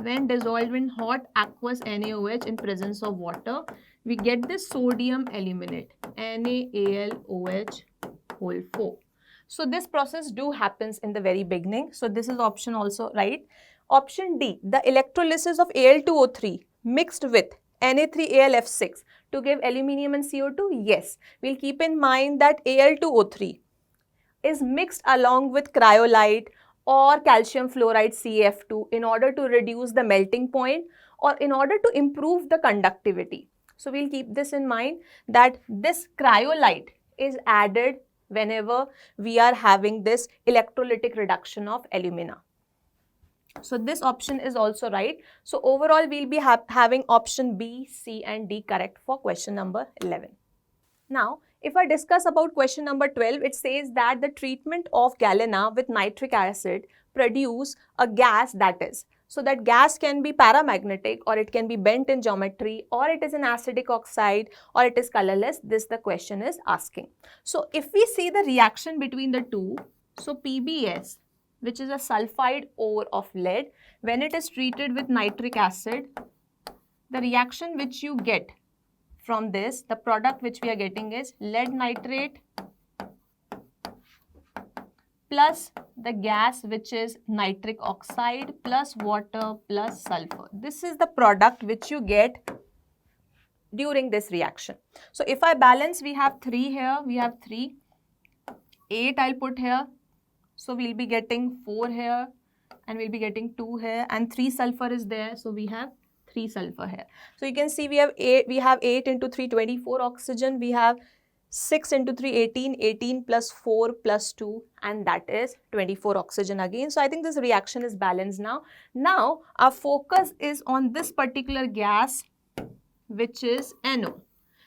when dissolved in hot aqueous NaOH in presence of water, we get this sodium aluminate, NaAlOH whole 4. So this process happens in the very beginning. So this is option also right. Option D, the electrolysis of Al2O3 mixed with Na3AlF6 to give aluminium and CO2. Yes, we'll keep in mind that Al2O3 is mixed along with cryolite or calcium fluoride CF2 in order to reduce the melting point or in order to improve the conductivity. So we'll keep this in mind that this cryolite is added whenever we are having this electrolytic reduction of alumina. So this option is also right. So overall we'll be having option B, C and D correct for question number 11. Now if I discuss about question number 12, it says that the treatment of galena with nitric acid produce a gas that is. So that gas can be paramagnetic or it can be bent in geometry or it is an acidic oxide or it is colorless. This the question is asking. So if we see the reaction between the two, so PBS, which is a sulfide ore of lead, when it is treated with nitric acid, the reaction which you get from this, the product which we are getting is lead nitrate plus the gas which is nitric oxide plus water plus sulfur. This is the product which you get during this reaction. So if I balance, we have 3 here, we have 3, 8 I'll put here. So we'll be getting 4 here and we'll be getting 2 here and 3 sulfur is there. So we have 3 sulfur here. So you can see we have 8 into 3, 24 oxygen. We have 6 into 3, 18, 18 plus 4 plus 2 and that is 24 oxygen again. So I think this reaction is balanced now. Now our focus is on this particular gas which is NO.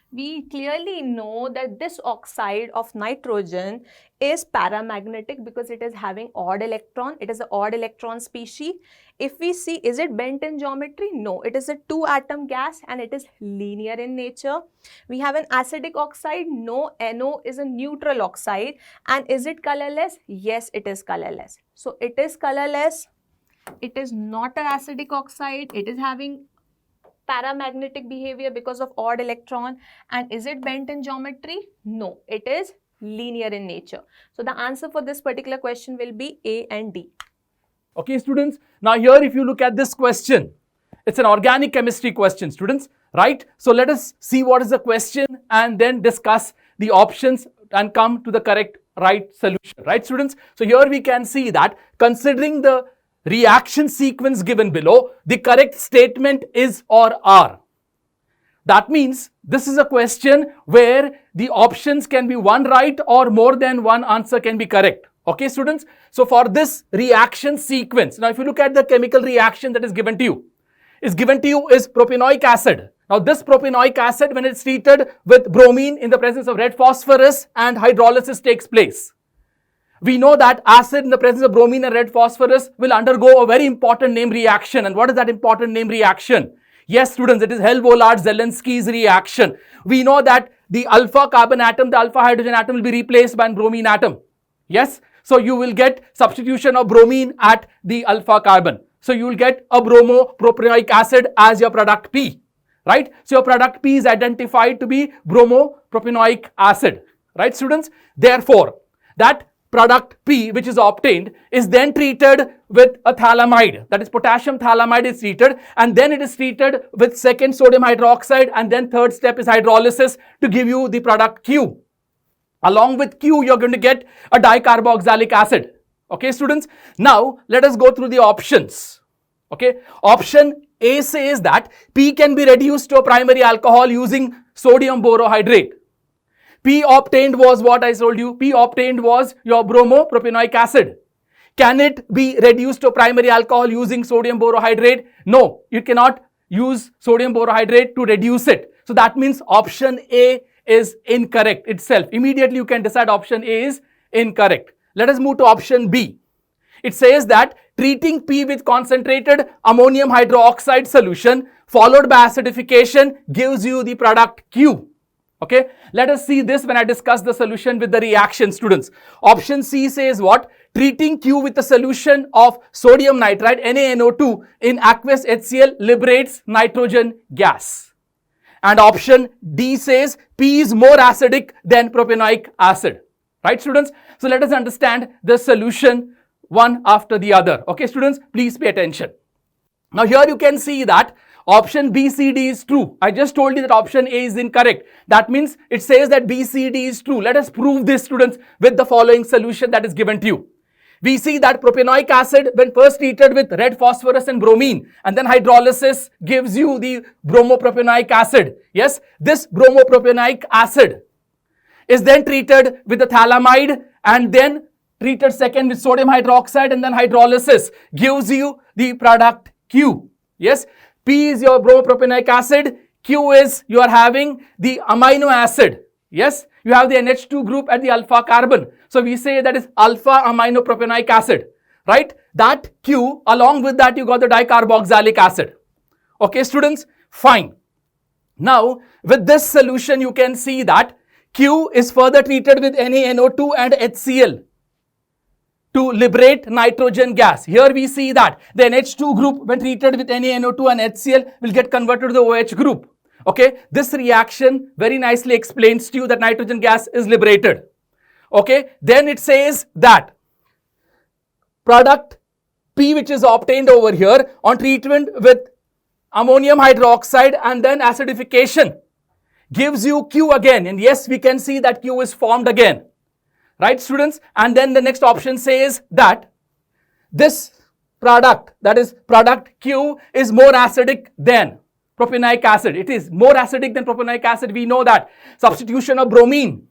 We clearly know that this oxide of nitrogen is paramagnetic because it is having odd electron. It is an odd electron species. If we see, is it bent in geometry? No, it is a 2-atom gas and it is linear in nature. We have an acidic oxide. No, NO is a neutral oxide. And is it colorless? Yes, it is colorless. So it is colorless. It is not an acidic oxide. It is having paramagnetic behavior because of odd electron. And is it bent in geometry? No, it is linear in nature. So the answer for this particular question will be A and D. Okay, students. Now here if you look at this question, it's an organic chemistry question, students, right? So let us see what is the question and then discuss the options and come to the correct right solution, right, students? So here we can see that considering the reaction sequence given below, the correct statement is or are. That means this is a question where the options can be one right or more than one answer can be correct. Okay, students? So for this reaction sequence, now if you look at the chemical reaction that is given to you, is propanoic acid. Now this propanoic acid, when it's treated with bromine in the presence of red phosphorus and hydrolysis takes place. We know that acid in the presence of bromine and red phosphorus will undergo a very important name reaction. And what is that important name reaction? Yes, students, it is Helvoland-Zelensky's reaction. We know that the alpha carbon atom, the alpha hydrogen atom will be replaced by a bromine atom. Yes, so you will get substitution of bromine at the alpha carbon. So you will get a bromopropanoic acid as your product P, right? So your product P is identified to be bromopropanoic acid, right, students? Therefore, that product P which is obtained is then treated with a phthalimide, that is potassium phthalimide is treated, and then it is treated with second sodium hydroxide, and then third step is hydrolysis to give you the product Q. Along with Q you are going to get a dicarboxylic acid. Okay, students? Now let us go through the options. Okay, option A says that P can be reduced to a primary alcohol using sodium borohydrate. P obtained was what I told you. P obtained was your bromopropanoic acid. Can it be reduced to primary alcohol using sodium borohydrate? No, you cannot use sodium borohydrate to reduce it. So that means option A is incorrect itself. Immediately you can decide option A is incorrect. Let us move to option B. it says that treating P with concentrated ammonium hydroxide solution followed by acidification gives you the product Q. Okay, let us see this when I discuss the solution with the reaction, students. Option C says what? Treating Q with a solution of sodium nitrite NaNO2 in aqueous HCl liberates nitrogen gas. And option D says P is more acidic than propanoic acid. Right, students? So let us understand the solution one after the other. Okay, students, please pay attention. Now here you can see that option B, C, D is true. I just told you that option A is incorrect. That means it says that B, C, D is true. Let us prove this, students, with the following solution that is given to you. We see that propanoic acid, when first treated with red phosphorus and bromine, and then hydrolysis gives you the bromopropanoic acid. Yes, this bromopropanoic acid is then treated with the phthalimide and then treated second with sodium hydroxide, and then hydrolysis gives you the product Q. Yes, P is your bromopropanoic acid, Q is you are having the amino acid. Yes, you have the NH2 group at the alpha carbon. So we say that is alpha aminopropanoic acid, right? That Q, along with that you got the dicarboxylic acid. Okay, students, fine. Now, with this solution, you can see that Q is further treated with NaNO2 and HCl to liberate nitrogen gas. Here we see that the NH2 group, when treated with NaNO2 and HCl, will get converted to the OH group. Okay, this reaction very nicely explains to you that nitrogen gas is liberated. Okay, then it says that product P, which is obtained over here on treatment with ammonium hydroxide and then acidification, gives you Q again. And yes, we can see that Q is formed again. Right, students? And then the next option says that this product, that is product Q, is more acidic than propanoic acid. It is more acidic than propanoic acid. We know that substitution of bromine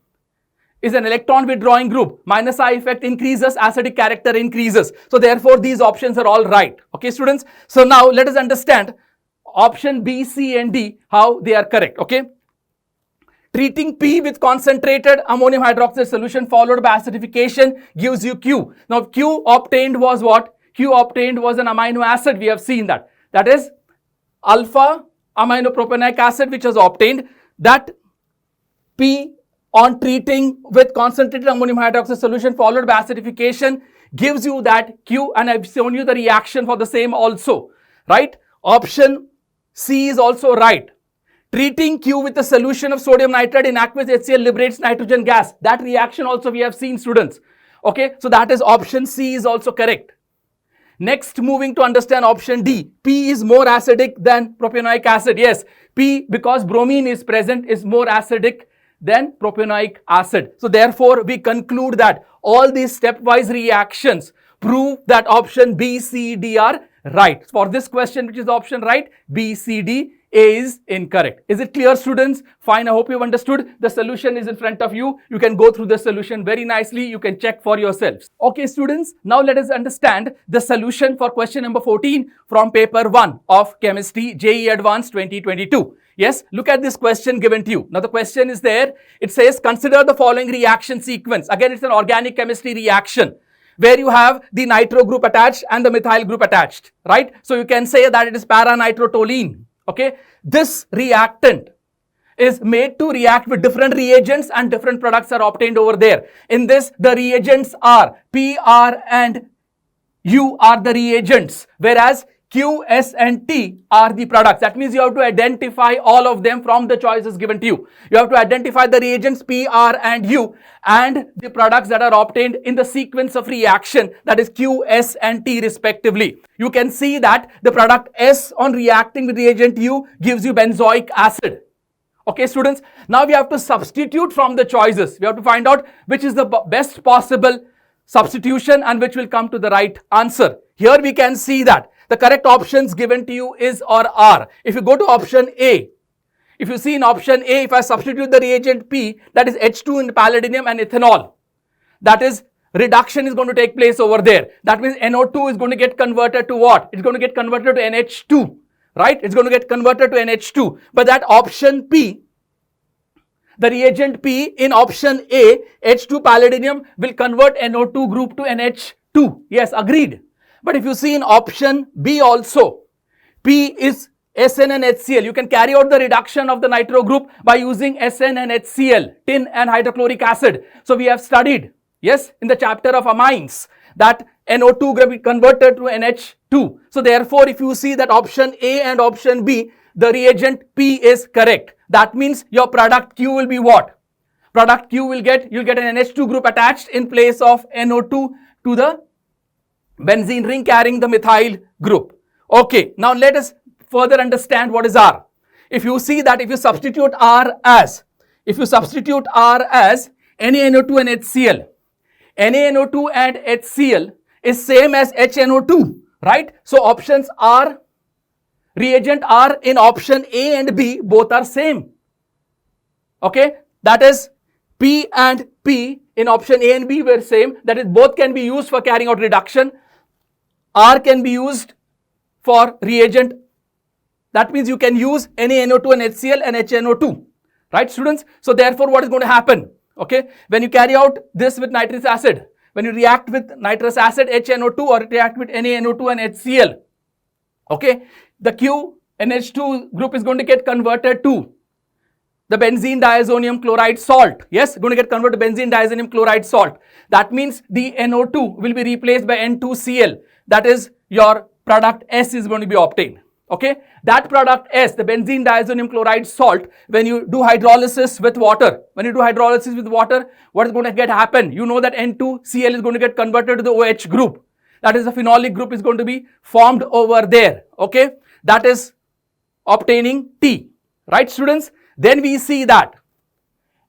is an electron withdrawing group. Minus I effect increases, acidic character increases. So therefore, these options are all right. Okay, students? So now let us understand option B, C and D, how they are correct. Okay. Treating P with concentrated ammonium hydroxide solution followed by acidification gives you Q. Now Q obtained was what? Q obtained was an amino acid. We have seen that. That is alpha aminopropanoic acid, which was obtained. That P on treating with concentrated ammonium hydroxide solution followed by acidification gives you that Q, and I've shown you the reaction for the same also. Right? Option C is also right. Treating Q with a solution of sodium nitrate in aqueous HCl liberates nitrogen gas. That reaction also we have seen, students. Okay, so that is option C is also correct. Next, moving to understand option D. P is more acidic than propanoic acid. Yes, P, because bromine is present, is more acidic than propanoic acid. So therefore, we conclude that all these stepwise reactions prove that option B, C, D are right. For this question, which is the option right, B, C, D, A is incorrect. Is it clear, students? Fine, I hope you've understood. The solution is in front of you. You can go through the solution very nicely. You can check for yourselves. Okay, students, now let us understand the solution for question number 14 from paper 1 of chemistry, JEE Advanced 2022. Yes, look at this question given to you. Now the question is there. It says, consider the following reaction sequence. Again, it's an organic chemistry reaction where you have the nitro group attached and the methyl group attached, right? So you can say that it is para-nitrotoluene. Okay, this reactant is made to react with different reagents and different products are obtained over there. In this, the reagents are P, R and U are the reagents, whereas Q, S and T are the products. That means you have to identify all of them from the choices given to you. You have to identify the reagents P, R and U and the products that are obtained in the sequence of reaction, that is Q, S and T respectively. You can see that the product S on reacting with reagent U gives you benzoic acid. Okay, students, now we have to substitute from the choices. We have to find out which is the best possible substitution and which will come to the right answer. Here we can see that the correct options given to you is or are. If you go to option A, if you see in option A, if I substitute the reagent P, that is H2 in palladium and ethanol, that is reduction is going to take place over there. That means NO2 is going to get converted to what? It's going to get converted to NH2, right? It's going to get converted to NH2. But that option P, the reagent P in option A, H2 palladium will convert NO2 group to NH2 2. Yes, agreed. But if you see in option B also, P is SN and HCl. You can carry out the reduction of the nitro group by using SN and HCl, tin and hydrochloric acid. So we have studied, yes, in the chapter of amines that NO2 group is converted to NH2. So therefore, if you see that option A and option B, the reagent P is correct. That means your product Q will be what? Product Q will get, you'll get an NH2 group attached in place of NO2 to the benzene ring carrying the methyl group. Okay, now let us further understand what is R. If you see that if you substitute R as NaNO2 and HCl, NaNO2 and HCl is same as HNO2, right? So options are, reagent R in option A and B, both are same. Okay, that is P and P in option A and B were same. That is, both can be used for carrying out reduction. R can be used for reagent. That means you can use NaNO2 and HCl and HNO2, right, students? So therefore, what is going to happen? Okay, when you carry out this with nitrous acid, when you react with nitrous acid HNO2 or react with NaNO2 and HCl, okay, the Q NH2 group is going to get converted to the benzene diazonium chloride salt. Yes, going to get converted to benzene diazonium chloride salt. That means the NO2 will be replaced by N2Cl. That is, your product S is going to be obtained. Okay, that product S, the benzene diazonium chloride salt, when you do hydrolysis with water, what is going to happen? You know that N2Cl is going to get converted to the OH group. That is, the phenolic group is going to be formed over there. Okay, that is obtaining T, right, students? Then we see that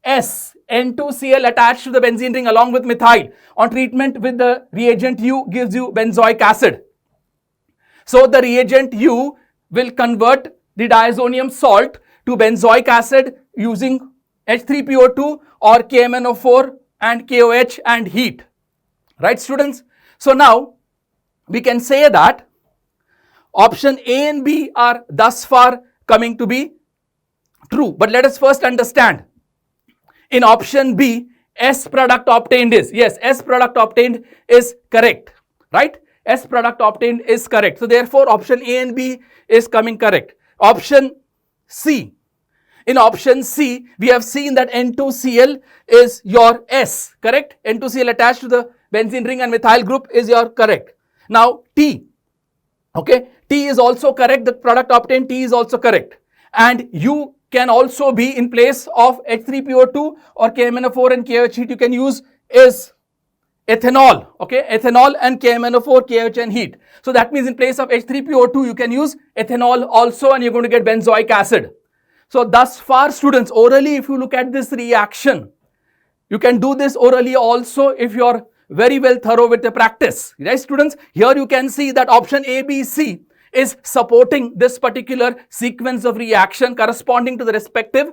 S, N2Cl attached to the benzene ring along with methyl on treatment with the reagent U gives you benzoic acid. So the reagent U will convert the diazonium salt to benzoic acid using H3PO2 or KMNO4 and KOH and heat. Right, students? So now we can say that option A and B are thus far coming to be true. But let us first understand. In option B, S product obtained is, yes, S product obtained is correct, right? S product obtained is correct. So therefore, option A and B is coming correct. Option C. In option C, we have seen that N2Cl is your S, correct? N2Cl attached to the benzene ring and methyl group is your correct. Now T, okay, T is also correct. The product obtained T is also correct. And U can also be in place of H3PO2 or KMNO4 and KOH heat. You can use is ethanol, okay, ethanol and KMNO4, KOH and heat. So that means in place of H3PO2, you can use ethanol also and you're going to get benzoic acid. So thus far, students, orally, if you look at this reaction, you can do this orally also if you're very well thorough with the practice, right, students? Here you can see that option A, B, C is supporting this particular sequence of reaction corresponding to the respective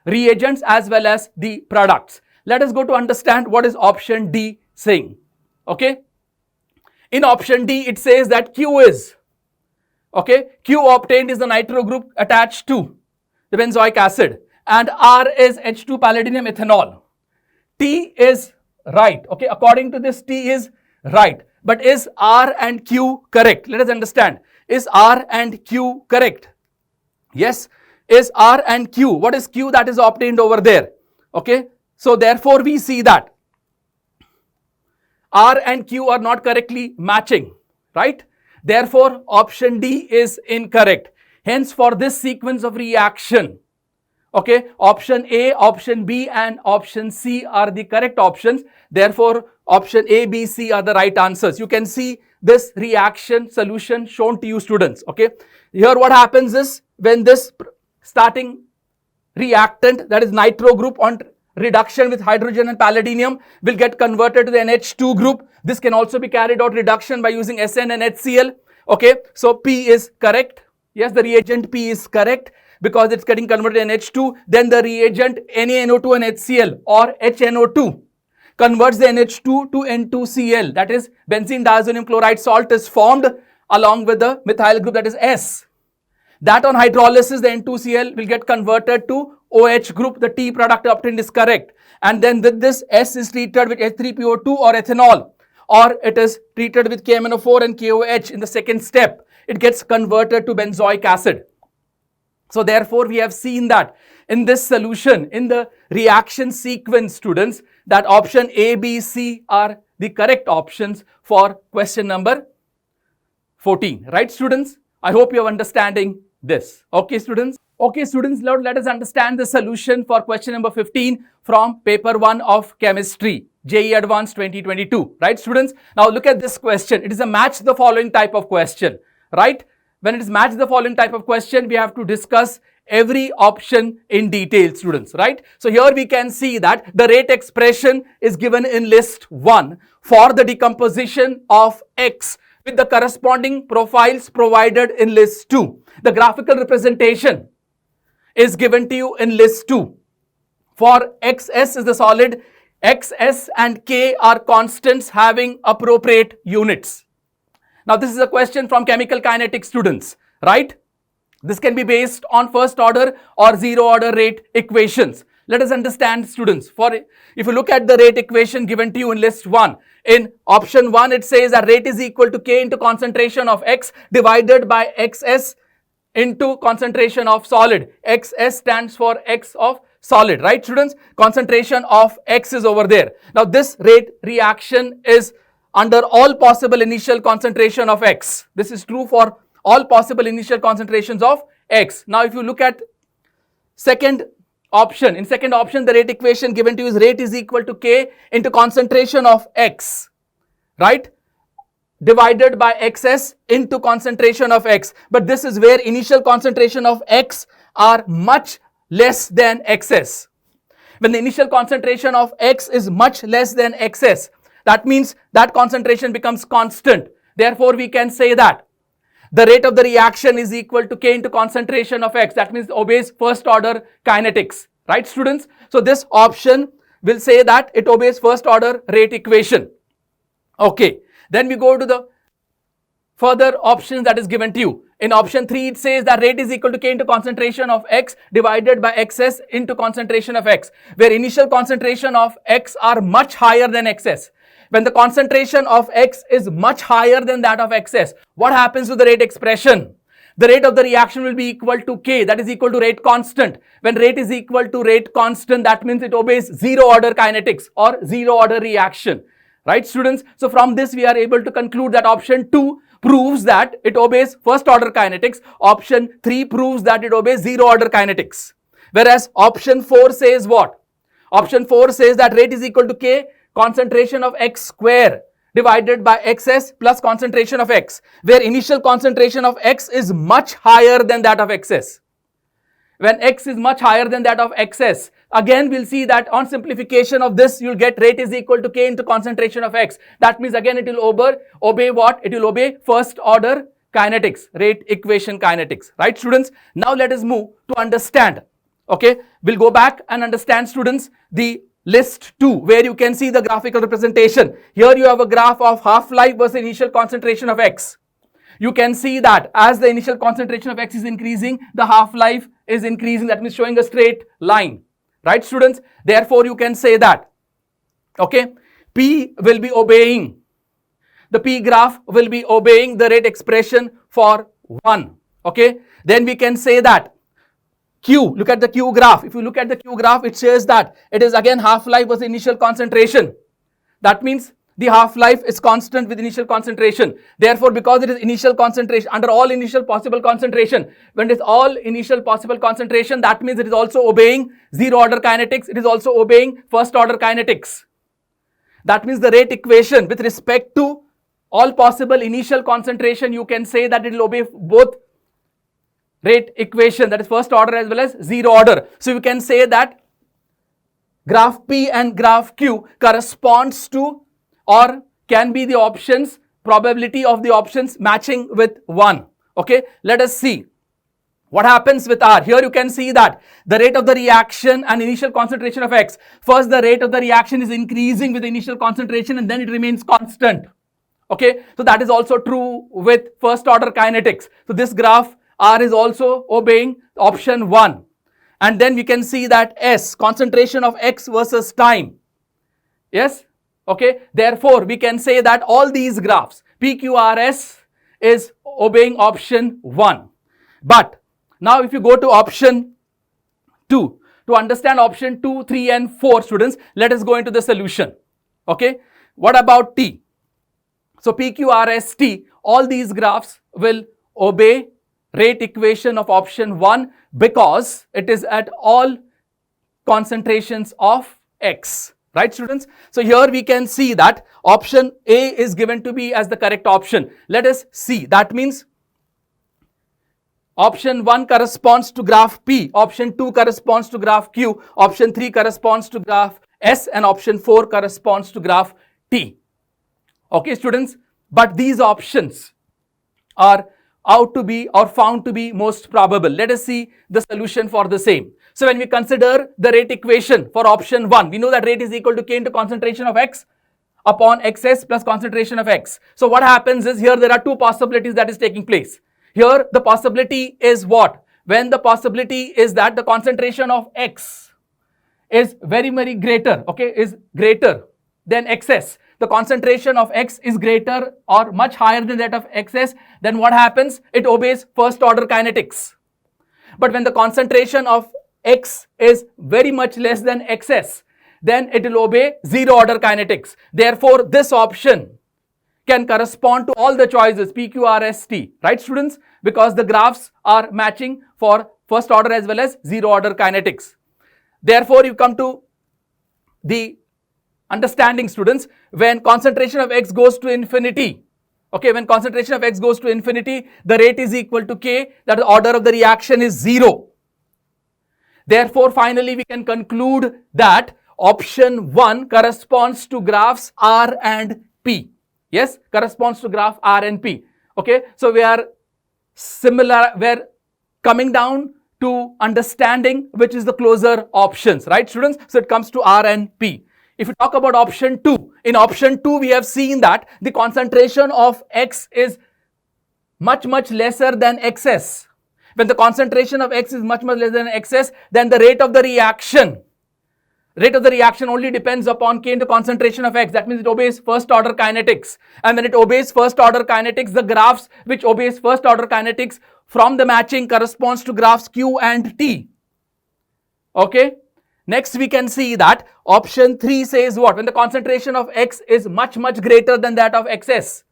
reagents as well as the products. Let us go to understand what is option D saying. Okay, in option D it says that Q is, okay, Q obtained is the nitro group attached to the benzoic acid and R is H2 palladium ethanol. T is right, okay, according to this T is right, but is R and Q correct? Let us understand. Is R and Q correct? Yes, is R and Q. What is Q that is obtained over there? Okay, so therefore we see that R and Q are not correctly matching, right? Therefore option D is incorrect. Hence for this sequence of reaction, okay, option A, option B and option C are the correct options. Therefore option A, B, C are the right answers. You can see this reaction solution shown to you, students. Okay, here what happens is when this starting reactant, that is nitro group on reduction with hydrogen and palladium, will get converted to the NH2 group. This can also be carried out reduction by using SN and HCl. Okay, so P is correct. Yes, the reagent P is correct because it's getting converted to NH2. Then the reagent NaNO2 and HCl or HNO2 converts the NH2 to N2Cl, that is benzene diazonium chloride salt is formed along with the methyl group, that is S. That on hydrolysis, the N2Cl will get converted to OH group, the T product obtained is correct. And then with this S is treated with H3PO2 or ethanol or it is treated with KMnO4 and KOH in the second step, it gets converted to benzoic acid. So therefore, we have seen that in this solution, in the reaction sequence, students, that option A, B, C are the correct options for question number 14. Right, students? I hope you are understanding this. Okay, students? Okay, students, now let us understand the solution for question number 15 from paper 1 of chemistry, JEE Advanced 2022. Right, students? Now look at this question. It is a match the following type of question. Right? When it is match the following type of question, we have to discuss every option in detail, students, right? So here we can see that the rate expression is given in list 1 for the decomposition of X with the corresponding profiles provided in list 2. The graphical representation is given to you in list 2. For XS is the solid, XS and K are constants having appropriate units. Now this is a question from chemical kinetics, students, right? This can be based on first order or zero order rate equations. Let us understand, students, if you look at the rate equation given to you in list 1, in option 1 it says that rate is equal to K into concentration of X divided by XS into concentration of solid. XS stands for X of solid, right, students? Concentration of X is over there. Now this rate reaction is under all possible initial concentration of X. This is true for all possible initial concentrations of X. Now if you look at second option, in second option the rate equation given to you is rate is equal to K into concentration of X, right, divided by XS into concentration of X. But this is where initial concentration of X are much less than XS. When the initial concentration of X is much less than XS, that means that concentration becomes constant. Therefore, we can say that the rate of the reaction is equal to K into concentration of X. That means it obeys first order kinetics. Right, students? So this option will say that it obeys first order rate equation. Okay. Then we go to the further options that is given to you. In option 3, it says that rate is equal to K into concentration of X divided by XS into concentration of X, where initial concentration of X are much higher than XS. When the concentration of X is much higher than that of XS, what happens to the rate expression? The rate of the reaction will be equal to K, that is equal to rate constant. When rate is equal to rate constant, that means it obeys zero order kinetics or zero order reaction. Right, students? So from this, we are able to conclude that option 2 proves that it obeys first order kinetics. Option 3 proves that it obeys zero order kinetics. Whereas option 4 says what? Option 4 says that rate is equal to K concentration of X square divided by XS plus concentration of X, where initial concentration of X is much higher than that of XS. When X is much higher than that of XS, again we'll see that on simplification of this, you'll get rate is equal to K into concentration of X. That means again it will obey what? It will obey first order kinetics, rate equation kinetics. Right, students? Now let us move to understand. Okay, we'll go back and understand, students, the list 2, where you can see the graphical representation. Here you have a graph of half-life versus initial concentration of X. You can see that as the initial concentration of X is increasing, the half-life is increasing. That means showing a straight line. Right, students? Therefore, you can say that, okay, P will be obeying, the P graph will be obeying the rate expression for 1. Okay, then we can say that Q, look at the Q graph. If you look at the Q graph, it says that it is again half-life versus initial concentration. That means the half-life is constant with initial concentration. Therefore, because it is initial concentration, under all initial possible concentration, when it is all initial possible concentration, that means it is also obeying zero order kinetics. It is also obeying first order kinetics. That means the rate equation with respect to all possible initial concentration, you can say that it will obey both rate equation, that is first order as well as zero order. So you can say that graph P and graph Q corresponds to or can be the options, probability of the options matching with 1. Okay, let us see what happens with R. Here you can see that the rate of the reaction and initial concentration of X. First, the rate of the reaction is increasing with the initial concentration and then it remains constant. Okay, so that is also true with first order kinetics. So this graph R is also obeying option 1. And then we can see that S, concentration of X versus time. Yes? Okay, therefore we can say that all these graphs PQRS is obeying option 1. But now if you go to option 2, to understand option 2, 3 and 4, students, let us go into the solution. Okay, what about T? So PQRST, all these graphs will obey rate equation of option 1 because it is at all concentrations of X. Right, students? So here we can see that option A is given to be as the correct option. Let us see. That means option 1 corresponds to graph P, option 2 corresponds to graph Q, option 3 corresponds to graph S, and option 4 corresponds to graph T. Okay, students? But these options are out to be or found to be most probable. Let us see the solution for the same. So when we consider the rate equation for option 1, we know that rate is equal to K into concentration of X upon XS plus concentration of X. So what happens is here there are two possibilities that is taking place. Here the possibility is what? When the possibility is that the concentration of X is very greater, okay, is greater than XS. The concentration of X is greater or much higher than that of XS, then what happens? It obeys first order kinetics. But when the concentration of X is very much less than XS, then it will obey zero order kinetics. Therefore, this option can correspond to all the choices PQRST, right, students? Because the graphs are matching for first order as well as zero order kinetics. Therefore, you come to the understanding, students, when concentration of X goes to infinity, okay, when concentration of X goes to infinity, the rate is equal to K, that the order of the reaction is 0. Therefore, finally, we can conclude that option 1 corresponds to graphs R and P. Yes, corresponds to graph R and P. Okay, so we are similar, we're coming down to understanding which is the closer options, right, students? So it comes to R and P. If you talk about option 2, in option 2, we have seen that the concentration of X is much lesser than XS. When the concentration of X is much less than XS, then the rate of the reaction only depends upon K into concentration of X. That means it obeys first order kinetics. And when it obeys first order kinetics, the graphs which obeys first order kinetics from the matching corresponds to graphs Q and T. Okay. Next, we can see that option 3 says what? When the concentration of X is much greater than that of XS,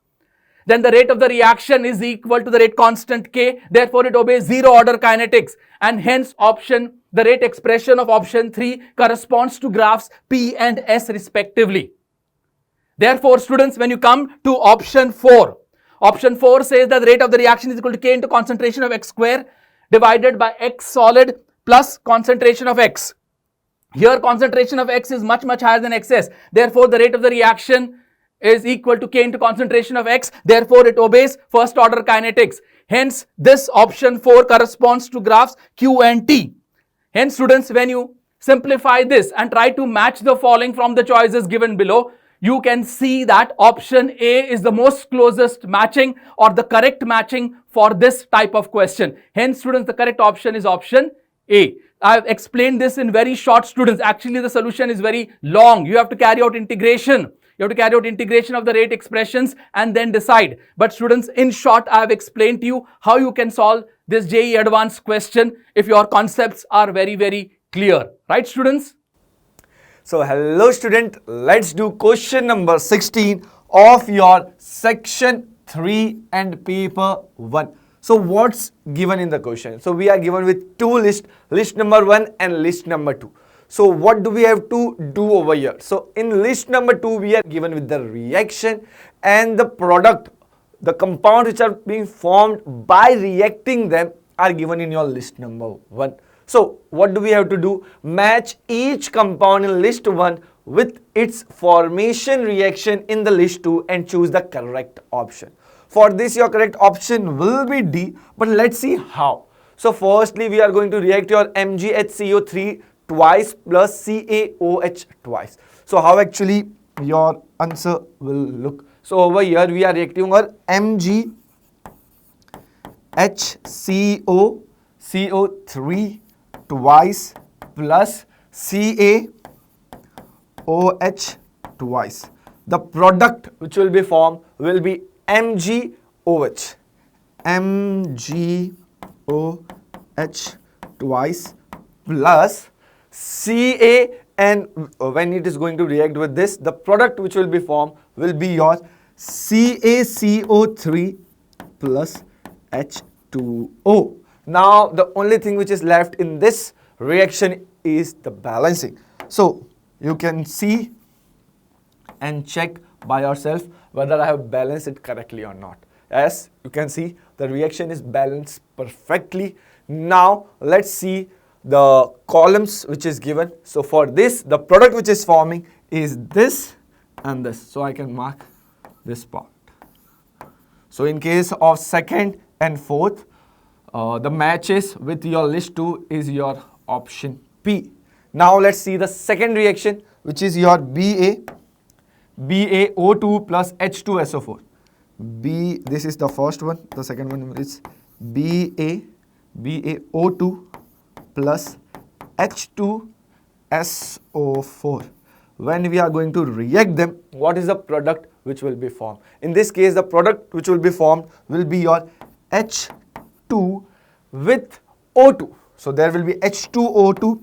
then the rate of the reaction is equal to the rate constant K. Therefore, it obeys zero order kinetics. And hence, the rate expression of option 3 corresponds to graphs P and S respectively. Therefore, students, when you come to option 4 says that the rate of the reaction is equal to K into concentration of X square divided by X solid plus concentration of X. Here concentration of X is much higher than XS. Therefore, the rate of the reaction is equal to K into concentration of X. Therefore, it obeys first order kinetics. Hence, this option 4 corresponds to graphs Q and T. Hence, students, when you simplify this and try to match the following from the choices given below, you can see that option A is the most closest matching or the correct matching for this type of question. Hence, students, the correct option is option A. I have explained this in very short, students. Actually, the solution is very long. You have to carry out integration. You have to carry out integration of the rate expressions and then decide. But students, in short, I have explained to you how you can solve this JEE Advanced question if your concepts are very clear. Right, students? So, hello student, let's do question number 16 of your section 3 and paper 1. So, what's given in the question? So, we are given with two lists, list number 1 and list number 2. So, what do we have to do over here? So, in list number 2, we are given with the reaction and the product, the compounds which are being formed by reacting them are given in your list number 1. So, what do we have to do? Match each compound in list 1 with its formation reaction in the list 2 and choose the correct option. For this, your correct option will be D, but let's see how. So, firstly, we are going to react your MgHCO3 twice plus CaOH twice. So, how actually your answer will look? So, over here, we are reacting our MgHCO3 twice plus CaOH twice. the product which will be formed will be MgOH. MgOH twice plus Ca, and when it is going to react with this, the product which will be formed will be your CaCO3 plus H2O. Now the only thing which is left in this reaction is the balancing. So you can see and check by yourself whether I have balanced it correctly or not. As you can see, the reaction is balanced perfectly. Now let's see the columns which is given. So for this, the product which is forming is this and this. So I can mark this part. So in case of second and fourth, the matches with your list 2 is your option P. Now let's see the second reaction, which is your BaO2 plus H2SO4. This is the first one. The second one is BaO2 plus H2SO4. When we are going to react them, what is the product which will be formed? In this case, the product which will be formed will be your H2 with O2. So there will be H2O2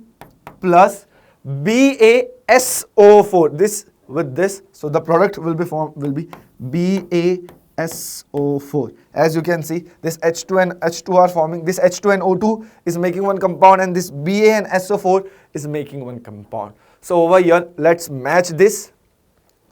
plus BaSO4. This with this, so the product will be formed will be BaSO4. As you can see, this H2 and H2 are forming. This H2 and O2 is making one compound, and this Ba and SO4 is making one compound. So over here, let's match this.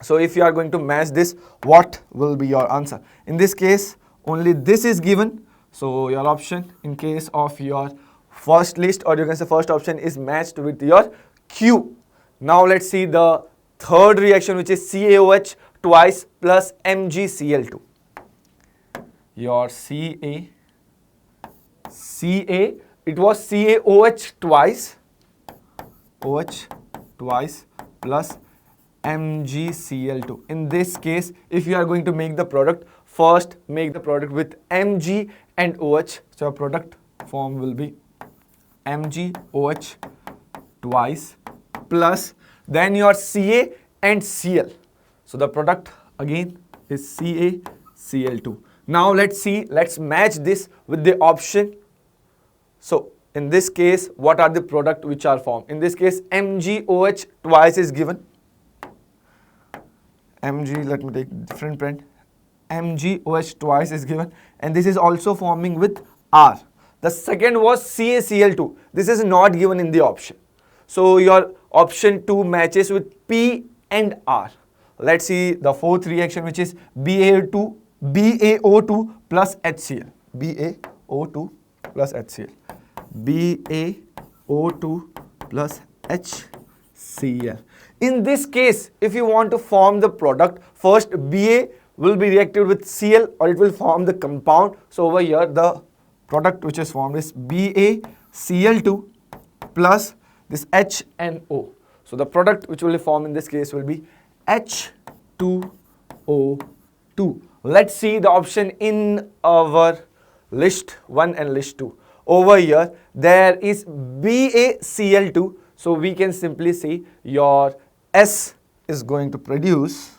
So if you are going to match this, what will be your answer? In this case, only this is given. So your option in case of your first list, or you can say first option, is matched with your Q. Now let's see the third reaction, which is CaOH twice plus MgCl2. Your Ca, it was CaOH twice, OH twice plus MgCl2. In this case, if you are going to make the product, first make the product with Mg and OH. So your product form will be MgOH twice plus then your Ca and Cl. So the product again is CaCl2. Now let's match this with the option. So in this case, what are the product which are formed? In this case, MgOH twice is given. Let me take different pen. MgOH twice is given, and this is also forming with R. The second was CaCl2. This is not given in the option. So your option 2 matches with P and R. Let's see the fourth reaction, which is BaO2 plus HCl. BaO2 plus HCl. BaO2 plus HCl. In this case, if you want to form the product, first Ba will be reacted with Cl, or it will form the compound. So over here, the product which is formed is BaCl2 plus this H and O. So the product which will be formed in this case will be H2O2. Let's see the option in our list 1 and list 2. Over here, there is BaCl2. So we can simply say your S is going to produce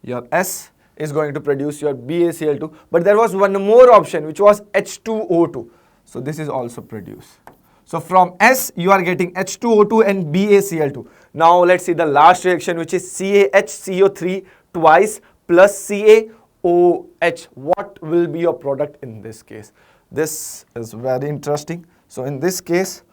your BaCl2. But there was one more option, which was H2O2. So this is also produced. So from S, you are getting H2O2 and BaCl2. Now let's see the last reaction, which is CaHCO3 twice plus CaOH. What will be your product in this case? This is very interesting. So in this case,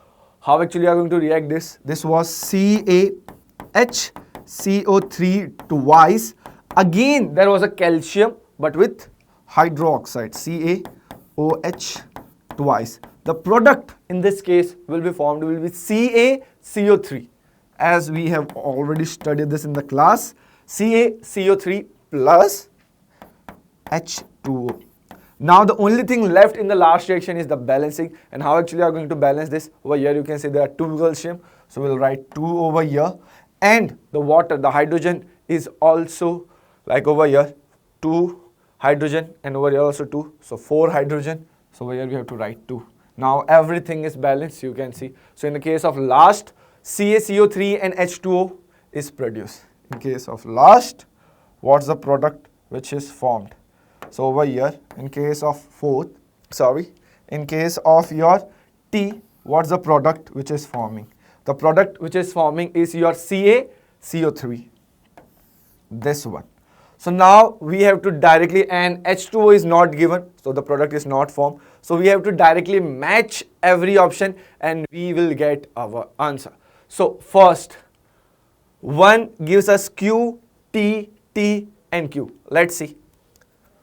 how actually you are going to react this? This was CaHCO3 twice. Again, there was a calcium, but with hydroxide, CaOH twice. The product in this case will be formed will be CaCO3. As we have already studied this in the class, CaCO3 plus H2O. Now the only thing left in the last reaction is the balancing. And how actually are going to balance this? Over here you can see there are 2 calcium. So we'll write 2 over here. And the water, the hydrogen is also like over here 2 hydrogen, and over here also 2. So 4 hydrogen. So over here we have to write 2. Now everything is balanced, you can see. So in the case of last, CaCO3 and H2O is produced. In case of last, what's the product which is formed? So over here, in case of fourth, in case of your T, what's the product which is forming? The product which is forming is your CaCO3, this one. So now we have to directly, and H2O is not given, so the product is not formed. So we have to directly match every option and we will get our answer. So first, one gives us Q, T, T and Q. Let's see.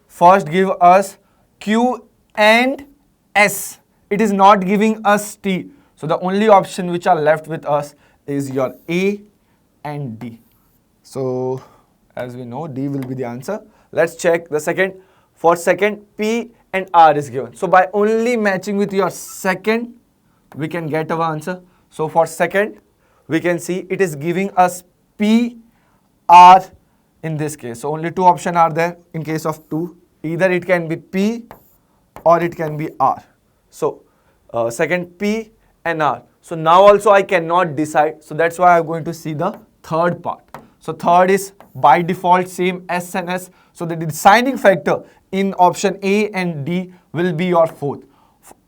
First give us Q and S. It is not giving us T. So the only option which are left with us is your A and D. So as we know, D will be the answer. Let's check the second. For second, P and R is given. So by only matching with your second, we can get our answer. So for second, we can see it is giving us P, R in this case. So only two options are there in case of 2. Either it can be P or it can be R. So second, P and R. So now also I cannot decide. So that's why I'm going to see the third part. So third is by default same S and S. So the deciding factor in option A and D will be your fourth.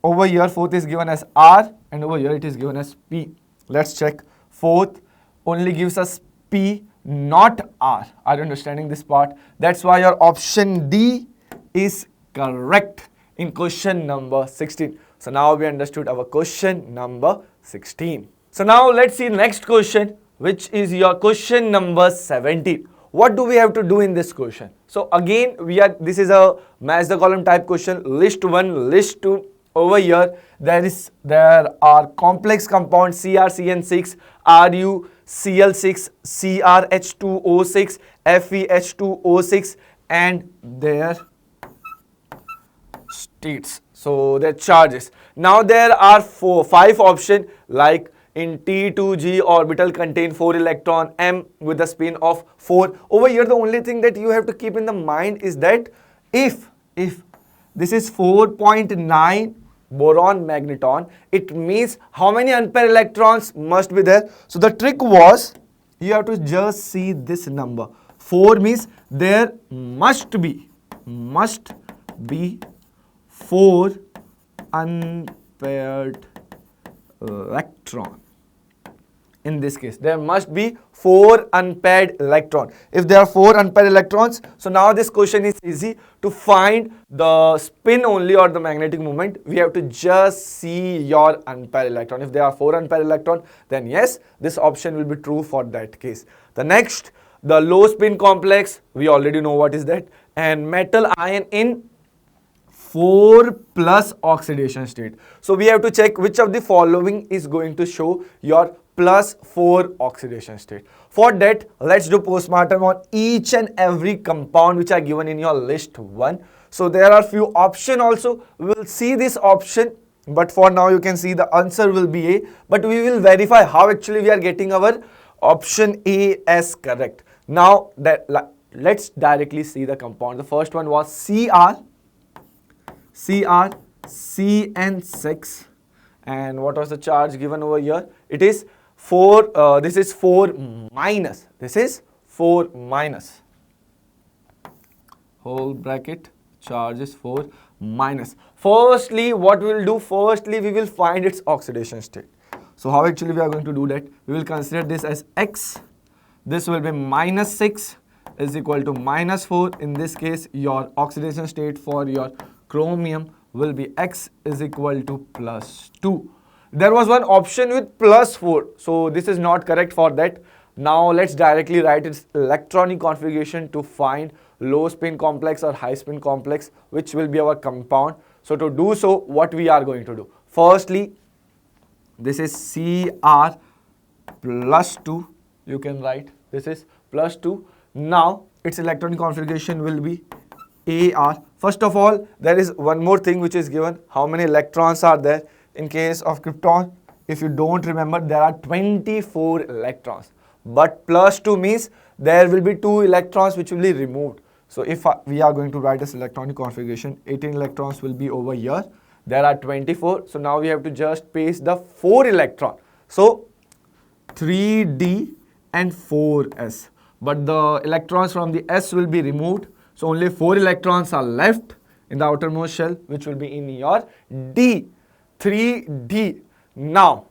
Over here fourth is given as R and over here it is given as P. Let's check. Fourth only gives us P, not R. Are you understanding this part? That's why your option D is correct in question number 16. So now we understood our question number 16. So now let's see next question, which is your question number 17. What do we have to do in this question? So again, this is a match the column type question, list 1, list 2. Over here, there are complex compounds CrCN6, RuCl6, CrH2O6, FeH2O6 and their states. So their charges. Now there are 5 options like in T2G orbital contain 4 electron, M with a spin of 4. Over here the only thing that you have to keep in the mind is that if this is 4.9 boron magneton, it means how many unpaired electrons must be there. So the trick was you have to just see this number. 4 means there must be 4 unpaired electron. In this case, there must be 4 unpaired electrons. If there are 4 unpaired electrons, so now this question is easy. To find the spin only or the magnetic moment, we have to just see your unpaired electron. If there are 4 unpaired electrons, then yes, this option will be true for that case. The next, the low spin complex, we already know what is that. And metal ion in 4 plus oxidation state. So we have to check which of the following is going to show your plus 4 oxidation state. For that, let's do postmortem on each and every compound which are given in your list 1. So there are few options also. We will see this option, but for now you can see the answer will be A. But we will verify how actually we are getting our option A as correct. Now let's directly see the compound. The first one was CrCN6, and what was the charge given over here? It is 4, this is 4 minus, whole bracket, charge is 4 minus. Firstly, what we will do? Firstly, we will find its oxidation state. So how actually we are going to do that? We will consider this as X. This will be minus 6 is equal to minus 4. In this case, your oxidation state for your chromium will be X is equal to plus 2. There was one option with plus 4. So this is not correct for that. Now let's directly write its electronic configuration to find low spin complex or high spin complex, which will be our compound. So to do so, what we are going to do? Firstly, this is Cr plus 2. You can write this is plus 2. Now its electronic configuration will be Ar. First of all, there is one more thing which is given. How many electrons are there? In case of krypton, if you don't remember, there are 24 electrons. But plus 2 means there will be 2 electrons which will be removed. So if we are going to write this electronic configuration, 18 electrons will be over here. There are 24. So now we have to just paste the 4 electron. So 3d and 4s. but the electrons from the S will be removed. So only 4 electrons are left in the outermost shell, which will be in your D, 3D. Now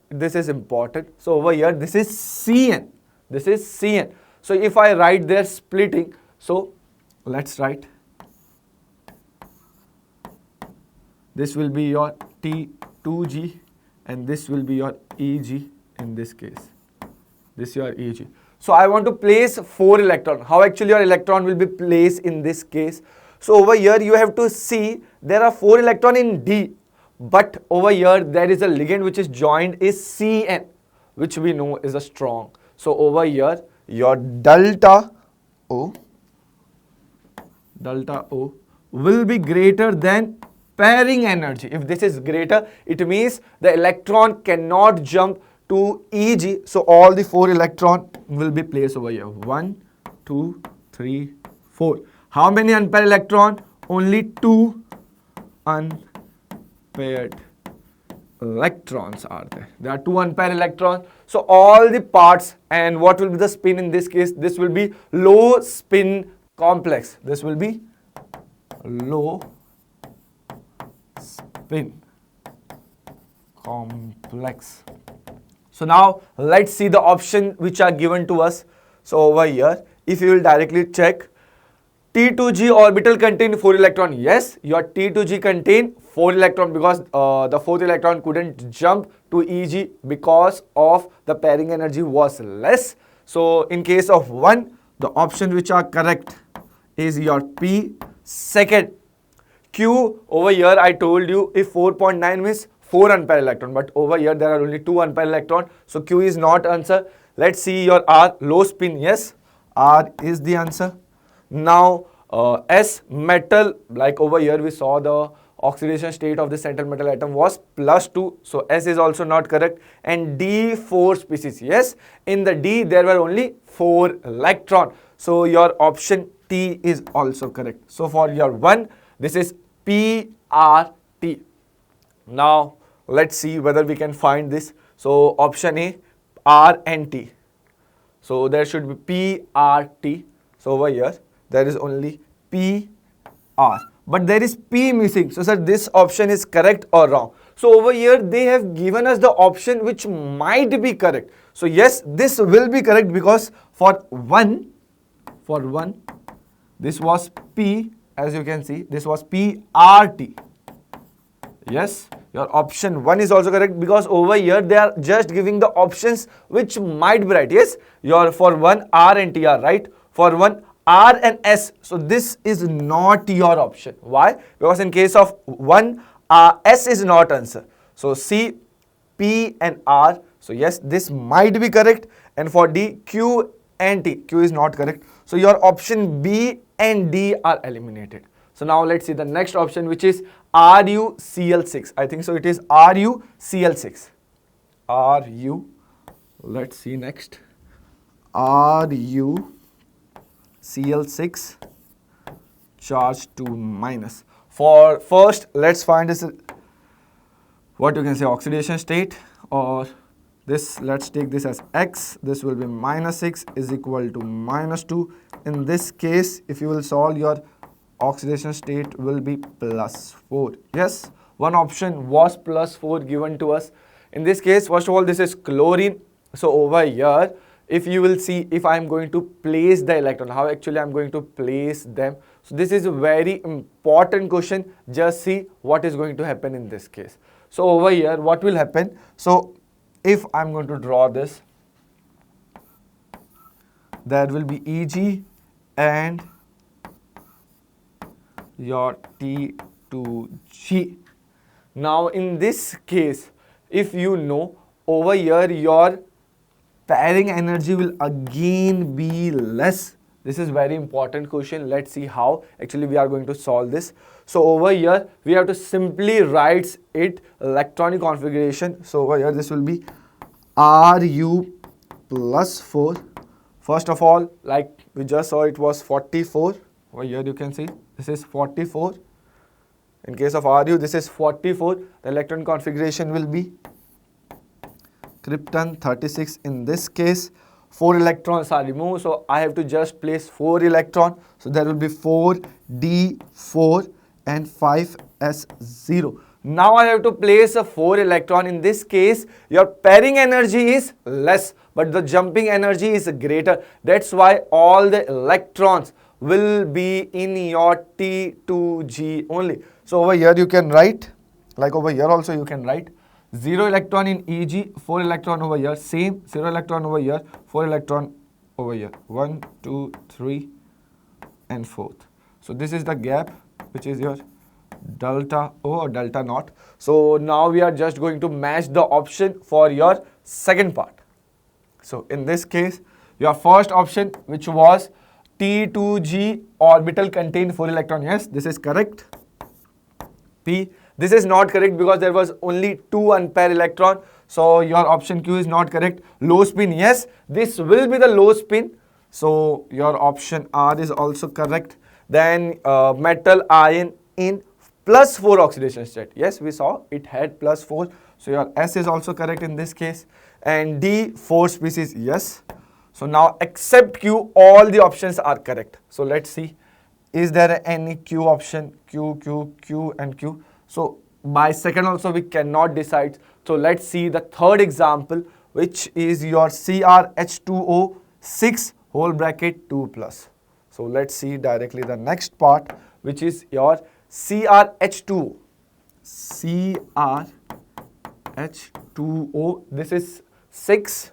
this is important. So over here, this is Cn. This is Cn. So if I write there splitting, so let's write. This will be your T2G and this will be your Eg in this case. This is your Eg. So I want to place 4 electron. How actually your electron will be placed in this case? So over here you have to see there are 4 electron in D, but over here there is a ligand which is joined is Cn, which we know is a strong. So over here your delta O will be greater than pairing energy. If this is greater, it means the electron cannot jump to Eg. So all the 4 electron will be placed over here. 1, 2, 3, 4. How many unpaired electron? Only 2 unpaired electrons are there. There are 2 unpaired electrons. So all the parts, and what will be the spin in this case? This will be low spin complex. This will be low spin complex. So now let's see the option which are given to us. So over here, if you will directly check, T2G orbital contain 4 electron. Yes, your T2G contain 4 electron because the 4th electron couldn't jump to Eg because of the pairing energy was less. So in case of 1, the option which are correct is your P. Second, Q, over here I told you if 4.9 means 4 unpaired electron, but over here there are only 2 unpaired electron, so Q is not answer. Let's see your R, low spin. Yes, R is the answer. Now S, metal, like over here we saw the oxidation state of the central metal atom was +2, so S is also not correct. And D, 4 species. Yes, in the D there were only 4 electron, so your option T is also correct. So for your 1, this is PRT. Now let's see whether we can find this. So option A, R and T. So there should be PRT. So over here there is only PR, but there is P missing. So sir, this option is correct or wrong? So over here they have given us the option which might be correct. So yes, this will be correct because for 1, this was P, as you can see, this was PRT. Yes, your option 1 is also correct because over here they are just giving the options which might be right. Yes, your for 1 R and T are right, for 1 R and S. So this is not your option. Why? Because in case of 1, S is not answer. So C, P and R. So yes, this might be correct. And for D, Q and T. Q is not correct. So your option B and D are eliminated. So now let's see the next option, which is RuCl6. I think so it is RuCl6. Let's see next. RuCl6 charge to minus. For first, let's find this, what you can say, oxidation state, or this, let's take this as X. This will be -6 is equal to -2. In this case, if you will solve, your oxidation state will be +4. Yes, one option was +4 given to us. In this case, first of all, this is chlorine. So over here, if you will see, if I am going to place the electron, how actually I am going to place them. So this is a very important question. Just see what is going to happen in this case. So over here, what will happen? So if I am going to draw this, there will be Eg and your T2G. Now in this case, if you know, over here your pairing energy will again be less. This is very important question. Let's see how actually we are going to solve this. So over here we have to simply write it electronic configuration. So over here this will be Ru +4. First of all, like we just saw, it was 44. Over here you can see this is 44. In case of Ru, this is 44. The electron configuration will be krypton 36 in this case. 4 electrons are removed. So I have to just place 4 electron. So there will be 4d4 and 5s0. Now I have to place a 4 electron. In this case, your pairing energy is less, but the jumping energy is greater. That's why all the electrons will be in your T2G only. So over here you can write, like over here also you can write 0 electron in EG, 4 electron over here, same 0 electron over here, 4 electron over here, 1, 2, 3 and 4th. So this is the gap, which is your delta O or delta naught. So now we are just going to match the option for your second part. So in this case, your first option, which was T2G orbital contained 4 electron, yes, this is correct. P, this is not correct because there was only 2 unpaired electron. So your option Q is not correct. Low spin, yes, this will be the low spin. So your option R is also correct. Then metal ion in +4 oxidation state. Yes, we saw it had +4. So your S is also correct in this case. And D, 4 species, yes. So now except Q, all the options are correct. So let's see, is there any Q option? Q, Q, Q and Q. So by second also we cannot decide. So let's see the third example, which is your CrH2O 6 whole bracket 2 plus. So let's see directly the next part, which is your CrH2O. CrH2O, this is 6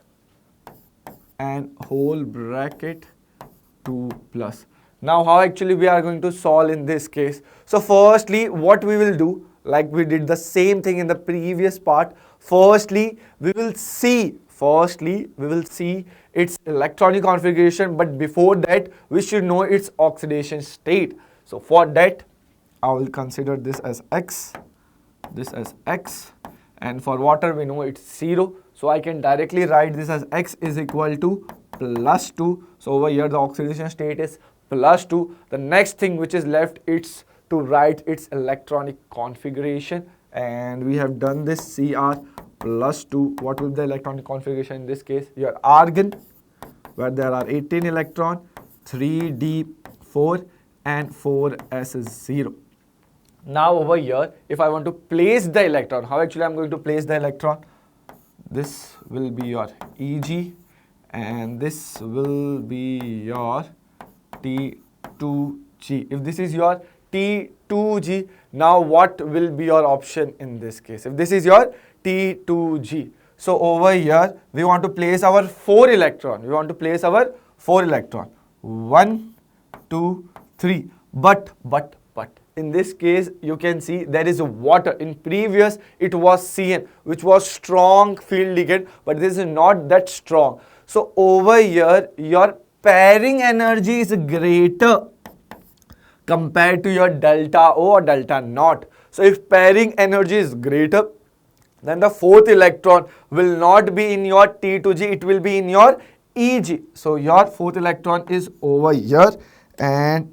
and whole bracket 2 plus. Now how actually we are going to solve in this case? So firstly, what we will do, like we did the same thing in the previous part. Firstly, we will see its electronic configuration, but before that we should know its oxidation state. So for that, I will consider this as X, this as X, and for water we know it's 0. So I can directly write this as X is equal to +2. So over here the oxidation state is +2. The next thing which is left, it's to write its electronic configuration, and we have done this. Cr +2. What will be the electronic configuration in this case? Your argon, where there are 18 electron, 3d4 and 4s0. Now over here, if I want to place the electron, how actually I'm going to place the electron? This will be your Eg and this will be your T2G. If this is your T2G, now what will be your option in this case? If this is your T2G, so over here we want to place our 4 electron. 1, 2, 3. But in this case you can see there is water. In previous it was CN, which was strong field ligand, but this is not that strong. So over here your pairing energy is greater compared to your delta O or delta naught. So if pairing energy is greater, then the 4th electron will not be in your T2G, it will be in your EG. So your 4th electron is over here, and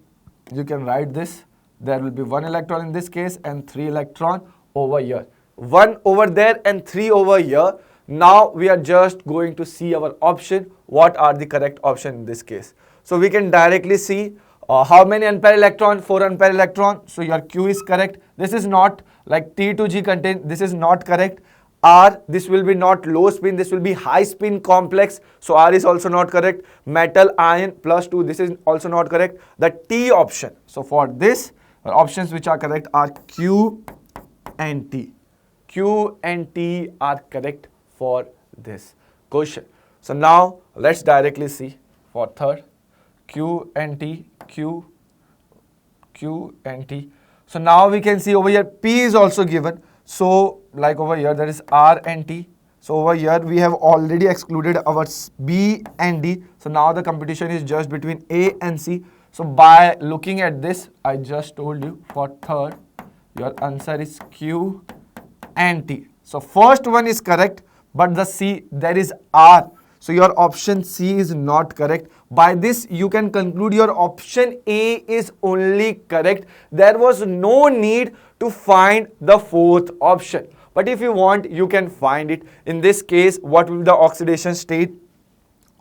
you can write this. There will be 1 electron in this case and 3 electron over here. 1 over there and 3 over here. Now we are just going to see our option. What are the correct option in this case? So we can directly see how many unpaired electron? 4 unpaired electron. So your Q is correct. This is not like T2G contain. This is not correct. R, this will be not low spin. This will be high spin complex. So R is also not correct. Metal ion +2. This is also not correct. The T option. So for this, options which are correct are Q and T. Q and T are correct for this question. So now let's directly see for third. Q and T, Q and T. So now we can see over here P is also given. So like over here there is R and T. So over here we have already excluded our B and D. So now the competition is just between A and C. So by looking at this, I just told you for third, your answer is Q and T. So first one is correct, but the C, there is R. So your option C is not correct. By this, you can conclude your option A is only correct. There was no need to find the 4th option. But if you want, you can find it. In this case, what will be the oxidation state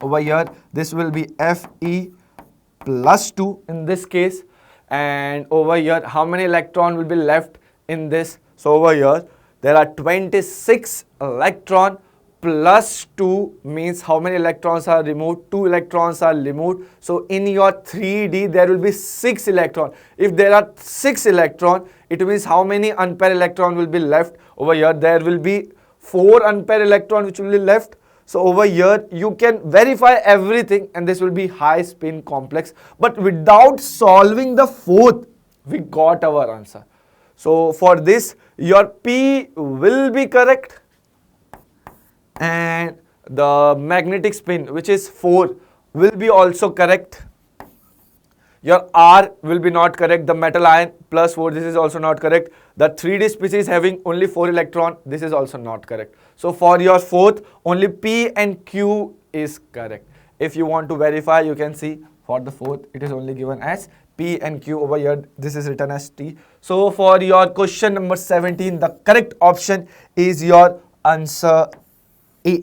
Over here, this will be Fe plus 2 in this case. And over here, how many electron will be left in this? So over here, there are 26 electron plus 2 means how many electrons are removed? 2 electrons are removed. So in your 3D, there will be 6 electron. If there are 6 electron, it means how many unpaired electron will be left? Over here, there will be 4 unpaired electron which will be left. So over here, you can verify everything and this will be high spin complex. But without solving the fourth, we got our answer. So for this, your P will be correct. And the magnetic spin, which is 4, will be also correct. Your R will be not correct. The metal ion plus 4, this is also not correct. The 3D species having only 4 electron, this is also not correct. So for your fourth, only P and Q is correct. If you want to verify, you can see for the fourth, it is only given as P and Q. Over here, this is written as T. So for your question number 17, the correct option is your answer A.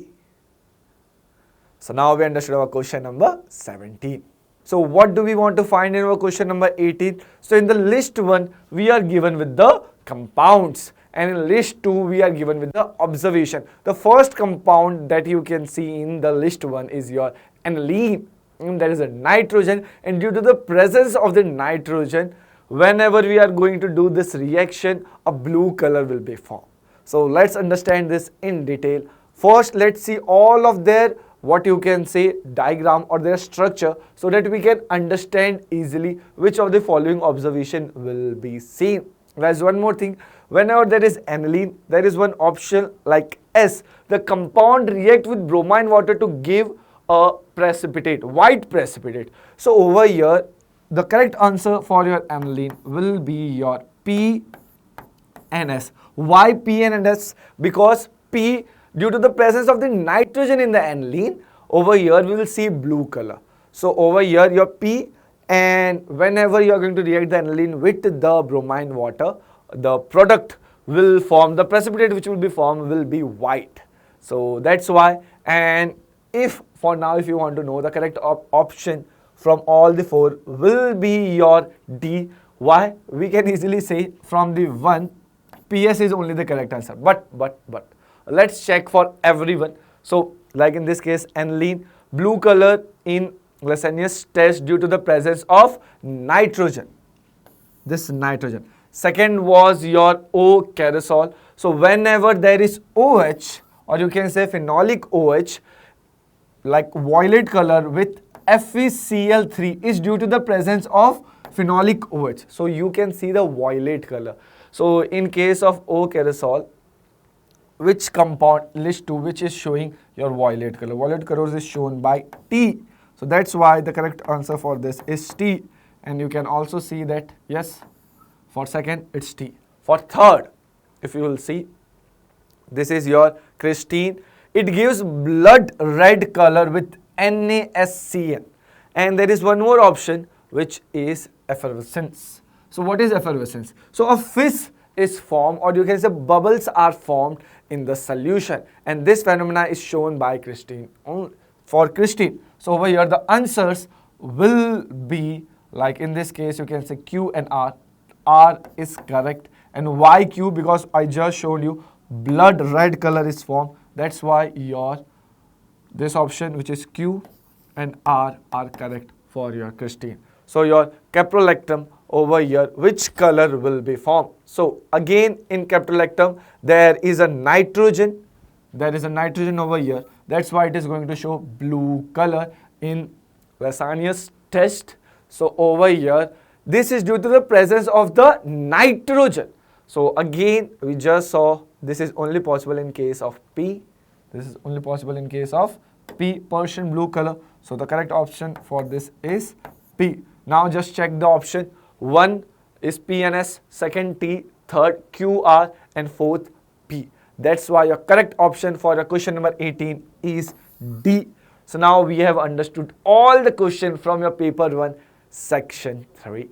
So now we understood our question number 17. So what do we want to find in our question number 18? So in the list 1, we are given with the compounds. And in list 2, we are given with the observation. The first compound that you can see in the list 1 is your aniline. That is a nitrogen. And due to the presence of the nitrogen, whenever we are going to do this reaction, a blue color will be formed. So let's understand this in detail. First, let's see all of their, what you can say, diagram or their structure, so that we can understand easily which of the following observation will be seen. There's one more thing. Whenever there is aniline, there is one option like S. The compound react with bromine water to give a precipitate, white precipitate. So over here, the correct answer for your aniline will be your P and S. Why P and S? Because P, due to the presence of the nitrogen in the aniline, over here we will see blue color. So over here your P, and whenever you are going to react the aniline with the bromine water, the product will form, the precipitate which will be formed will be white. So that's why. And if for now, if you want to know, the correct option from all the 4 will be your D. Why? We can easily say from the 1, PS is only the correct answer. But let's check for everyone. So like in this case, aniline, blue color in Lessenius test due to the presence of nitrogen. This nitrogen. Second was your O kerosol. So whenever there is OH, or you can say phenolic OH, like violet color with FeCl3 is due to the presence of phenolic OH. So you can see the violet color. So in case of O kerosol, which compound, list 2, which is showing your violet color? Violet color is shown by T. So that's why the correct answer for this is T. And you can also see that, yes, for second, it's T. For third, if you will see, this is your crystine. It gives blood red color with NaSCN. And there is one more option, which is effervescence. So what is effervescence? So a fizz is formed, or you can say bubbles are formed in the solution. And this phenomena is shown by crystine. For crystine. So over here, the answers will be, like in this case, you can say Q and R. R is correct. And why Q? Because I just showed you blood red color is formed. That's why your this option, which is Q and R, are correct for your crystine. So your caprolactam over here, which color will be formed? So again, in caprolactam, there is a nitrogen. There is a nitrogen over here. That's why it is going to show blue color in Lessenius test. So over here, this is due to the presence of the nitrogen. So again, we just saw this is only possible in case of P. This is only possible in case of P, Persian blue color. So the correct option for this is P. Now just check the option. 1 is P and S, second T, third QR, and fourth P. That's why your correct option for your question number 18 is D. So now we have understood all the questions from your paper 1, section 3.